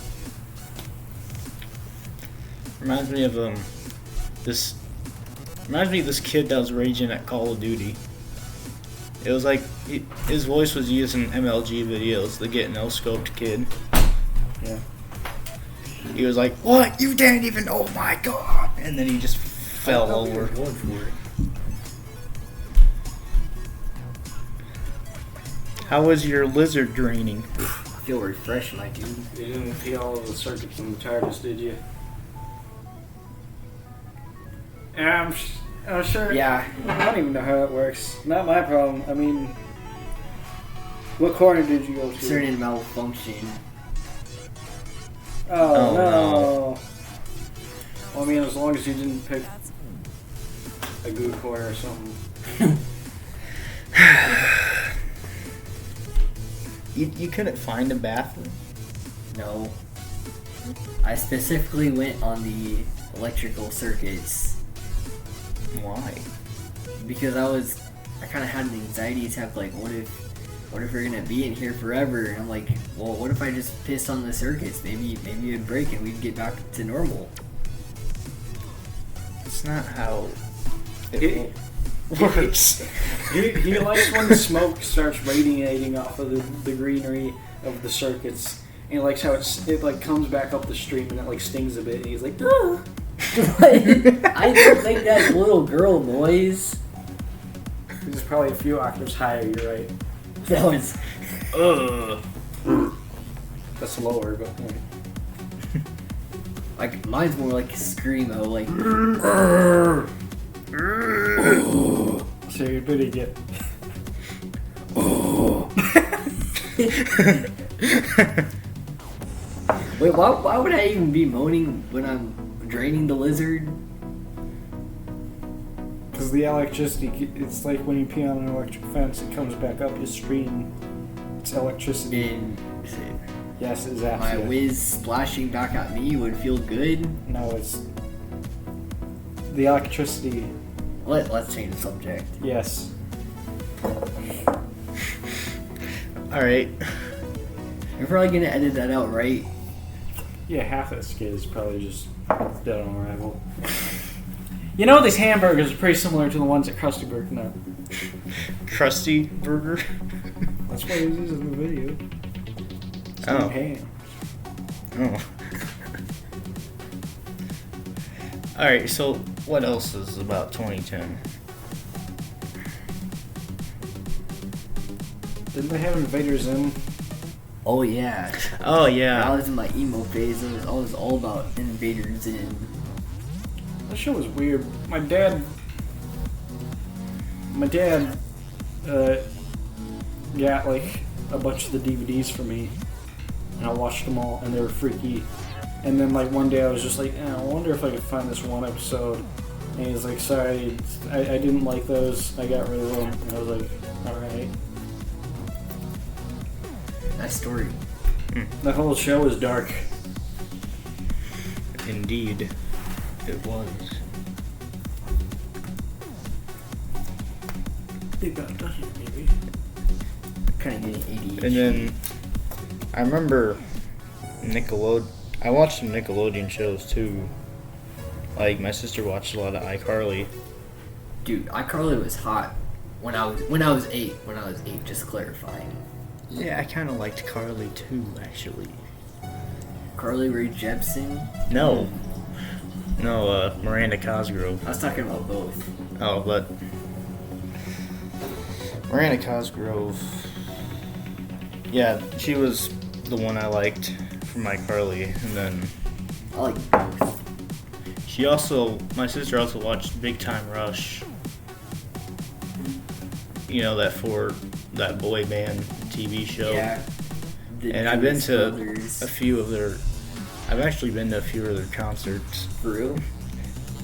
Speaker 1: Reminds me of this kid that was raging at Call of Duty. It was like his voice was used in MLG videos. The Get No Scoped kid.
Speaker 3: Yeah.
Speaker 1: He was like, "What? You didn't even? Oh my god!" And then he just fell over.
Speaker 2: Going for it.
Speaker 1: How was your lizard draining?
Speaker 2: I feel refreshed, my dude.
Speaker 3: You didn't pee all of the circuits in the TARDIS, did you? Yeah, I'm sure.
Speaker 2: Yeah.
Speaker 3: I don't even know how it works. Not my problem. I mean, what corner did you go to?
Speaker 2: Certain malfunction.
Speaker 3: Oh,
Speaker 1: Oh,
Speaker 3: no. Well, I mean, as long as you didn't pick a good corner or something.
Speaker 1: You couldn't find a bathroom?
Speaker 2: No. I specifically went on the electrical circuits
Speaker 1: Why?
Speaker 2: because I was I kind of had an anxiety attack. Like, what if we're gonna be in here forever? And I'm like, well, what if I just pissed on the circuits? Maybe it'd break and we'd get back to normal.
Speaker 1: It's not how
Speaker 3: It
Speaker 1: works.
Speaker 3: he likes when the smoke starts radiating off of the greenery of the circuits. And he likes how it like comes back up the stream and it like stings a bit. And he's like, "Ah."
Speaker 2: I don't think that's little girl noise.
Speaker 3: It's probably a few octaves higher. You're right.
Speaker 2: That was.
Speaker 3: That's lower, but
Speaker 2: Like, mine's more like a screamo, like.
Speaker 3: so you're good to get.
Speaker 2: Wait, why would I even be moaning when I'm draining the lizard?
Speaker 3: Because the electricity, it's like when you pee on an electric fence, it comes back up the stream. It's electricity.
Speaker 2: And
Speaker 3: Yes,
Speaker 2: my
Speaker 3: exactly.
Speaker 2: whiz splashing back at me would feel good.
Speaker 3: No, it's the electricity.
Speaker 2: Let's change the subject.
Speaker 3: Yes.
Speaker 1: Alright.
Speaker 2: You're probably gonna edit that out, right?
Speaker 3: Yeah, half that skid is probably just dead on arrival. You know, these hamburgers are pretty similar to the ones at Krusty Burger. No,
Speaker 1: Krusty Burger?
Speaker 3: that's what it is in the video.
Speaker 1: Oh.
Speaker 3: Ham.
Speaker 1: Oh. Alright, so what else is about 2010?
Speaker 3: Didn't they have Invader Zim?
Speaker 2: Oh yeah.
Speaker 1: Oh,
Speaker 2: I
Speaker 1: yeah.
Speaker 2: was in my emo phase. I was all about invaders and.
Speaker 3: That show was weird. My dad, got like a bunch of the DVDs for me, and I watched them all, and they were freaky. And then like one day I was just like, I wonder if I could find this one episode. And he's like, sorry, I didn't like those. I got rid of them. And I was like, all right.
Speaker 2: That story.
Speaker 3: The whole show was dark.
Speaker 1: Indeed. It was.
Speaker 3: They got done, maybe.
Speaker 2: Kind of getting ADHD.
Speaker 1: And then I remember I watched some Nickelodeon shows too. Like my sister watched a lot of iCarly.
Speaker 2: Dude, iCarly was hot when I was 8. When I was 8, just clarifying.
Speaker 1: Yeah, I kind of liked Carly too, actually.
Speaker 2: Carly Rae Jepsen.
Speaker 1: No, Miranda Cosgrove.
Speaker 2: I was talking about both.
Speaker 1: Oh, but Miranda Cosgrove. Yeah, she was the one I liked from iCarly, and then
Speaker 2: I like both.
Speaker 1: my sister also watched Big Time Rush. You know, that boy band TV show.
Speaker 2: Yeah.
Speaker 1: And I've been to
Speaker 2: Brothers.
Speaker 1: I've actually been to a few of their concerts.
Speaker 2: For real?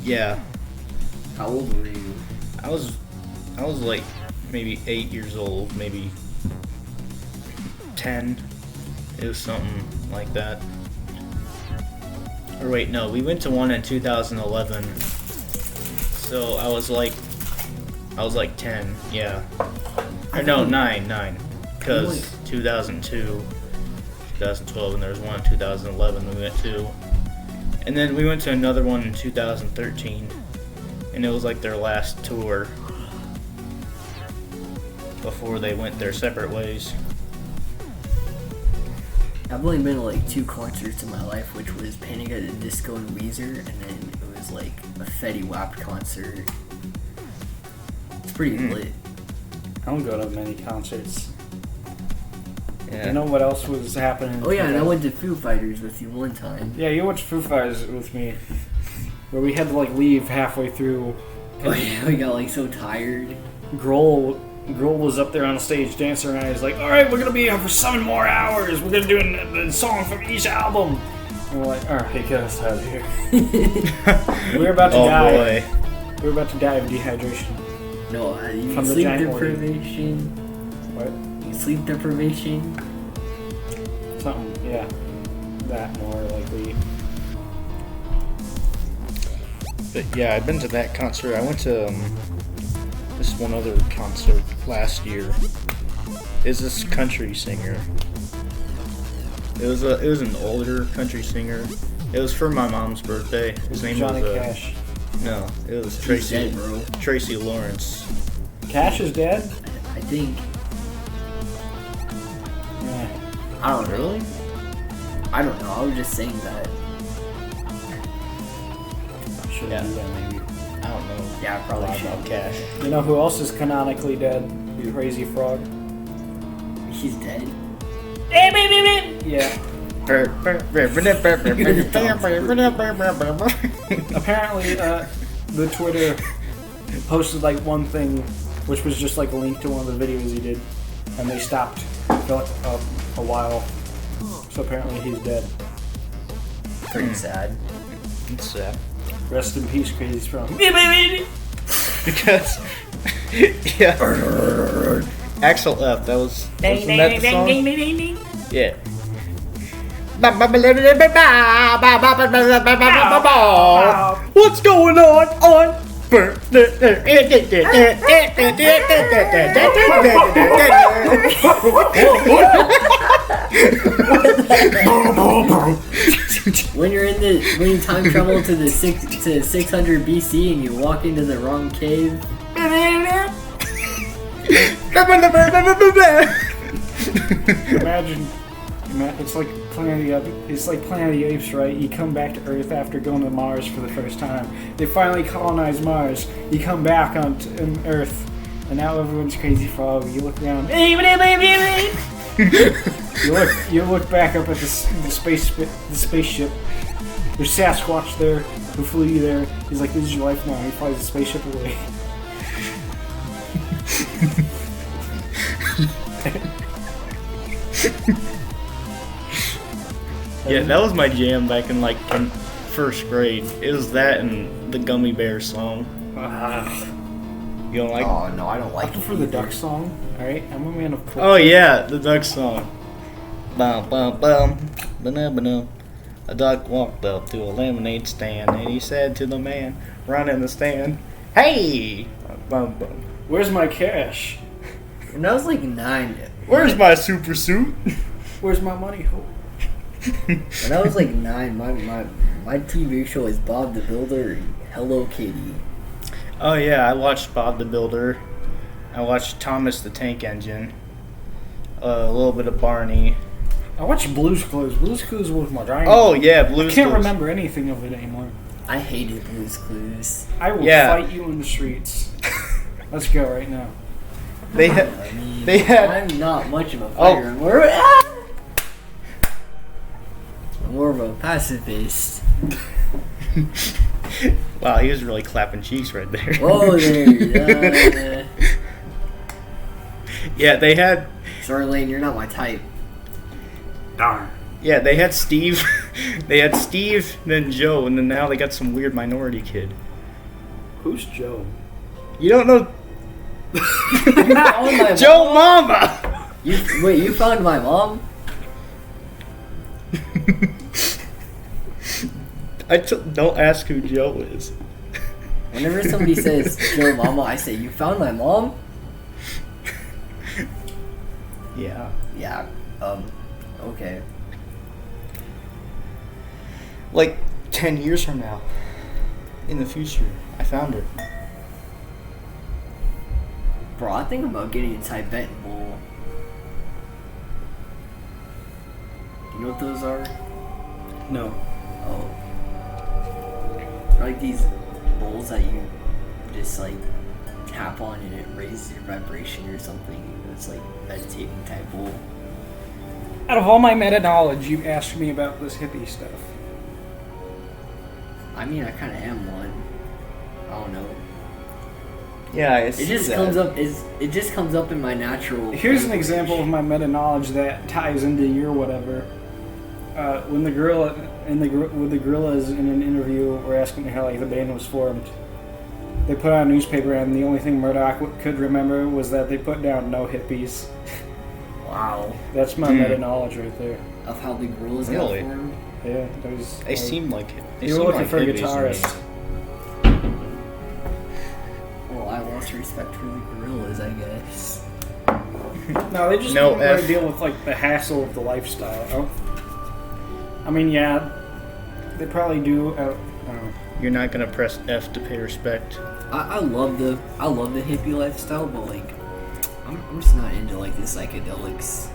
Speaker 1: Yeah,
Speaker 2: How old were you?
Speaker 1: I was like maybe 8 years old, maybe 10. It was something like that. Or wait, no, we went to one in 2011. So I was like 10, yeah. Or no, 9. Because 2002, 2012, and there was one in 2011 we went to. And then we went to another one in 2013. And it was like their last tour before they went their separate ways.
Speaker 2: I've only been to like 2 concerts in my life, which was Panic at the Disco and Weezer, and then it was like a Fetty Wap concert. It's pretty lit.
Speaker 3: I don't go to many concerts.
Speaker 1: Yeah.
Speaker 3: You know what else was happening?
Speaker 2: Oh yeah, and I went to Foo Fighters with you one time.
Speaker 3: Yeah, you went to Foo Fighters with me, where we had to like leave halfway through.
Speaker 2: Oh yeah, we got like so tired.
Speaker 3: Grohl was up there on the stage dancing around. He's like, "All right, we're gonna be here for 7 more hours. We're gonna do a song from each album." And we're like, "All right, get us out of here." We're about to die.
Speaker 1: Boy.
Speaker 3: We're about to die of dehydration.
Speaker 2: No, you
Speaker 3: From the
Speaker 2: sleep
Speaker 3: giant
Speaker 2: deprivation.
Speaker 3: What?
Speaker 2: You sleep deprivation.
Speaker 3: Something, yeah. That more likely.
Speaker 1: But yeah, I've been to that concert. I went to this one other concert last year. Is this country singer? It was an older country singer. It was for my mom's birthday. His name
Speaker 3: Johnny
Speaker 1: was
Speaker 3: Cash.
Speaker 1: No, it was
Speaker 2: He's
Speaker 1: Tracy.
Speaker 2: dead, bro.
Speaker 1: Tracy Lawrence.
Speaker 3: Cash is dead?
Speaker 2: I think.
Speaker 3: Yeah.
Speaker 2: I don't know. Really? I don't know. I was just saying that.
Speaker 3: Should
Speaker 1: Yeah.
Speaker 3: do that maybe.
Speaker 1: I don't know.
Speaker 2: Yeah, I
Speaker 1: A
Speaker 2: probably
Speaker 1: lot
Speaker 2: should.
Speaker 1: about Cash.
Speaker 3: You know who else is canonically dead? Crazy Frog.
Speaker 2: He's dead.
Speaker 3: Yeah. Apparently, the Twitter posted like one thing, which was just like a link to one of the videos he did, and they stopped for like a while. So apparently he's dead.
Speaker 2: Pretty sad.
Speaker 1: It's sad.
Speaker 3: Rest in peace, Crazy Frog.
Speaker 1: Because, yeah. Axel F, that was, wasn't that the song? Yeah. What's going on?
Speaker 2: When you time travel to 600 BC and you walk into the wrong cave.
Speaker 3: Imagine, it's like Planet of the Apes, right? You come back to Earth after going to Mars for the first time. They finally colonize Mars. You come back on Earth, and now everyone's Crazy Frog. You look around. You look back up at the spaceship. There's Sasquatch there who flew you there. He's like, "This is your life now." He flies the spaceship away.
Speaker 1: Yeah, that was my jam back in in first grade. It was that and the Gummy Bear song. You don't like?
Speaker 2: Oh no, I don't
Speaker 3: I
Speaker 2: like
Speaker 3: prefer
Speaker 2: it
Speaker 3: the
Speaker 2: either.
Speaker 3: Duck song. All right, I'm a man of culture.
Speaker 1: Oh yeah, the duck song. Bum bum bum, ba-na-ba-na. A duck walked up to a lemonade stand and he said to the man running the stand, "Hey, bum bum,
Speaker 3: Where's my cash?
Speaker 2: When I was like 9.
Speaker 1: where's my super suit?"
Speaker 3: Where's my money?
Speaker 2: When I was like 9, my TV show is Bob the Builder and Hello Kitty.
Speaker 1: Oh yeah, I watched Bob the Builder. I watched Thomas the Tank Engine. A little bit of Barney.
Speaker 3: I watched Blue's Clues. Blue's Clues was my giant.
Speaker 1: Oh yeah,
Speaker 3: I
Speaker 1: Blue's
Speaker 3: can't
Speaker 1: Clues.
Speaker 3: remember anything of it anymore.
Speaker 2: I hated Blue's Clues.
Speaker 3: I will
Speaker 1: Yeah.
Speaker 3: fight you in the streets. Let's go right now.
Speaker 1: They had.
Speaker 2: I mean,
Speaker 1: They had-
Speaker 2: I'm not much of a
Speaker 1: Oh.
Speaker 2: fighter. I'm more of a pacifist.
Speaker 1: Wow, he was really clapping cheeks right there.
Speaker 2: Whoa there.
Speaker 1: Yeah, they had.
Speaker 2: Sorry, Lane, you're not my type.
Speaker 3: Darn.
Speaker 1: Yeah, they had Steve. They had Steve, then Joe, and then now they got some weird minority kid.
Speaker 3: Who's Joe?
Speaker 1: You don't know
Speaker 2: You found my
Speaker 1: Joe
Speaker 2: mom?
Speaker 1: Mama.
Speaker 2: You found my mom?
Speaker 1: Don't ask who Joe is.
Speaker 2: Whenever somebody says Joe Mama, I say, "You found my mom?"
Speaker 1: Yeah.
Speaker 2: Yeah. Okay.
Speaker 1: Like 10 years from now, in the future, I found her.
Speaker 2: Bro, I think I'm about getting a Tibetan bowl. You know what those are?
Speaker 1: No.
Speaker 2: Oh. They're like these bowls that you just like tap on and it raises your vibration or something. It's like meditating type bowl.
Speaker 3: Out of all my meta knowledge, you asked me about this hippie stuff.
Speaker 2: I mean, I kind of am one. I don't know.
Speaker 1: Yeah,
Speaker 2: It just comes up. It just comes up in my natural.
Speaker 3: Here's an example of my meta knowledge that ties into your whatever. When the gorillas in an interview were asking how like the band was formed, they put out a newspaper and the only thing Murdoch could remember was that they put down no hippies.
Speaker 2: Wow.
Speaker 3: That's my meta knowledge right there.
Speaker 2: Of how the gorillas
Speaker 1: Really?
Speaker 2: got formed.
Speaker 3: Yeah, there's.
Speaker 1: They seem like it.
Speaker 3: You were looking for a guitarist.
Speaker 2: Well, I want lost respect for the gorillas, I guess.
Speaker 3: No, they just
Speaker 1: No
Speaker 3: didn't really
Speaker 1: F.
Speaker 3: deal with like the hassle of the lifestyle. Oh. I mean, yeah, they probably do. I don't know.
Speaker 1: You're not gonna press F to pay respect.
Speaker 2: I love the hippie lifestyle, but like, I'm just not into like the psychedelics.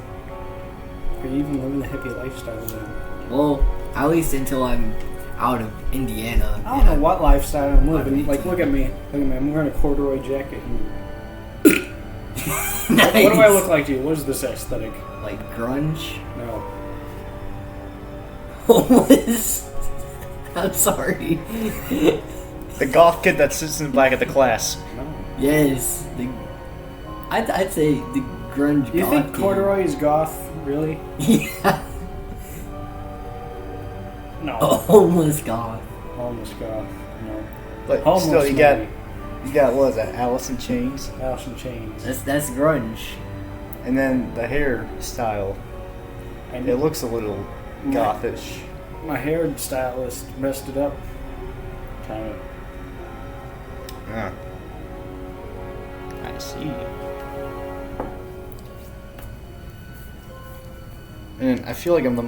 Speaker 3: Are you even living the hippie lifestyle then?
Speaker 2: Well, at least until I'm out of Indiana.
Speaker 3: I don't know what lifestyle I'm living.
Speaker 2: I'm
Speaker 3: Like, look at me. Look at me. I'm wearing a corduroy jacket.
Speaker 2: Nice.
Speaker 3: What do I look like to you? What is this aesthetic?
Speaker 2: Like grunge?
Speaker 3: No.
Speaker 2: Homeless? I'm sorry.
Speaker 1: The goth kid that sits in the back of the class.
Speaker 3: No.
Speaker 2: Yes. I'd say the grunge.
Speaker 3: You
Speaker 2: goth
Speaker 3: think
Speaker 2: kid.
Speaker 3: corduroy is goth? Really?
Speaker 2: Yeah.
Speaker 3: No.
Speaker 2: A homeless goth.
Speaker 3: Homeless goth. No.
Speaker 1: But
Speaker 3: Homeless
Speaker 1: still, you
Speaker 3: maybe.
Speaker 1: got what is that? Alice in Chains,
Speaker 3: Alice in Chains.
Speaker 2: That's grunge.
Speaker 1: and then the hairstyle.
Speaker 3: And
Speaker 1: It looks a little gothish.
Speaker 3: my hairstylist messed it up. Kind of.
Speaker 1: Ah. I see. And I feel like I'm the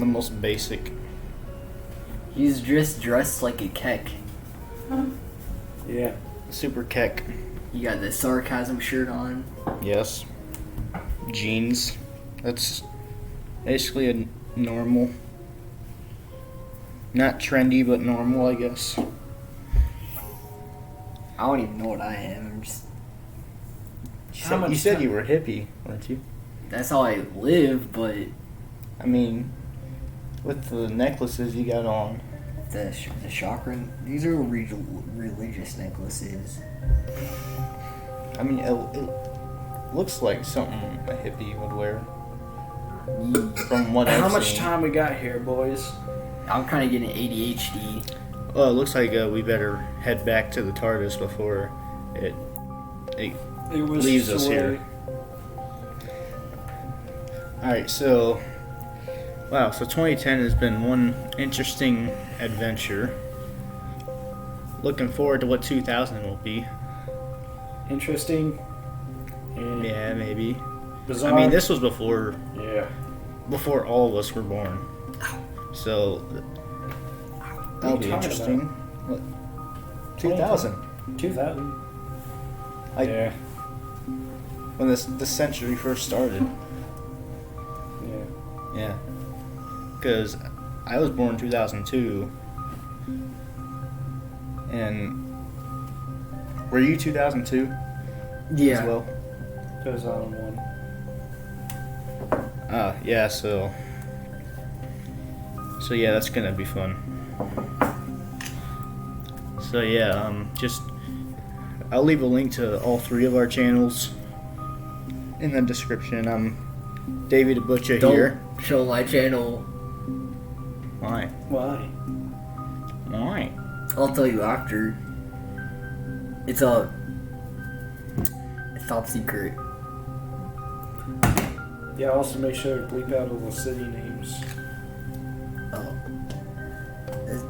Speaker 1: most basic.
Speaker 2: He's just dressed like a keck.
Speaker 3: Yeah.
Speaker 1: Super keck.
Speaker 2: You got the sarcasm shirt on.
Speaker 1: Yes. Jeans. That's basically a normal. Not trendy, but normal, I guess.
Speaker 2: I don't even know what I am. I'm just.
Speaker 1: You said you were hippie, weren't you?
Speaker 2: That's how I live, but
Speaker 1: I mean, with the necklaces you got on.
Speaker 2: the chakra. These are religious necklaces.
Speaker 1: I mean, it looks like something a hippie would wear. From what I've
Speaker 3: How much
Speaker 1: seen.
Speaker 3: time we got here, boys?
Speaker 2: I'm kind of getting ADHD.
Speaker 1: Well, it looks like we better head back to the TARDIS before it
Speaker 3: It was
Speaker 1: leaves us
Speaker 3: sway.
Speaker 1: here. Alright, so... Wow, so 2010 has been one interesting adventure. Looking forward to what 2000 will be.
Speaker 3: Interesting. And
Speaker 1: Yeah, maybe.
Speaker 3: bizarre.
Speaker 1: I mean, this was before all of us were born. So... That'll be
Speaker 3: talking
Speaker 1: interesting. What? 2000.
Speaker 3: 2000.
Speaker 1: Like,
Speaker 3: Yeah.
Speaker 1: when this century first started.
Speaker 3: Yeah.
Speaker 1: Yeah. Because I was born in 2002. And were you 2002
Speaker 2: Yeah.
Speaker 1: as well?
Speaker 3: 2001.
Speaker 1: Yeah, so yeah, that's gonna be fun. So yeah, just I'll leave a link to all three of our channels in the description. I'm Davy the Butcher
Speaker 2: Don't
Speaker 1: here.
Speaker 2: show my channel.
Speaker 1: Why?
Speaker 3: Why?
Speaker 1: Why?
Speaker 2: I'll tell you after. It's top secret.
Speaker 3: Yeah, also make sure to bleep out all the city names.
Speaker 2: Oh,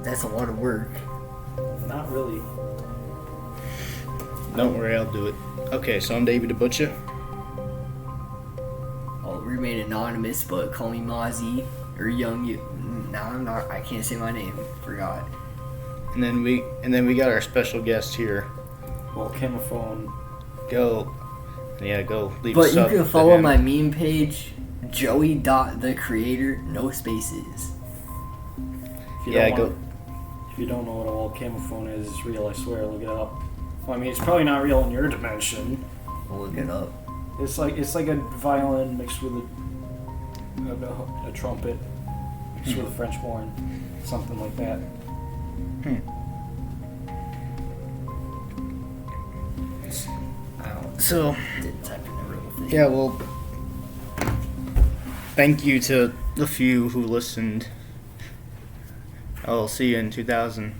Speaker 2: that's a lot of work.
Speaker 3: Not really.
Speaker 1: Don't worry, I'll do it. Okay, so I'm Davy the Butcher.
Speaker 2: I'll remain anonymous, but call me Mazzi or Young You. No, I'm not. I can't say my name. Forgot.
Speaker 1: And then we got our special guest here.
Speaker 3: Wolcamophone.
Speaker 1: Go leave
Speaker 2: But
Speaker 1: a
Speaker 2: you
Speaker 1: sub
Speaker 2: can
Speaker 1: to
Speaker 2: follow
Speaker 1: him.
Speaker 2: my meme page, Joey.thecreator, no spaces.
Speaker 3: If you
Speaker 1: Yeah,
Speaker 3: don't
Speaker 1: go.
Speaker 3: want- If you don't know what a Wolcamophone is, it's real, I swear, look it up. Well, I mean, it's probably not real in your dimension.
Speaker 2: We'll look it up.
Speaker 3: It's like a violin mixed with a trumpet mixed with a French horn, something like that.
Speaker 2: I don't.
Speaker 1: So
Speaker 2: Didn't type in the real thing.
Speaker 1: yeah, well, thank you to the few who listened. I'll see you in 2000.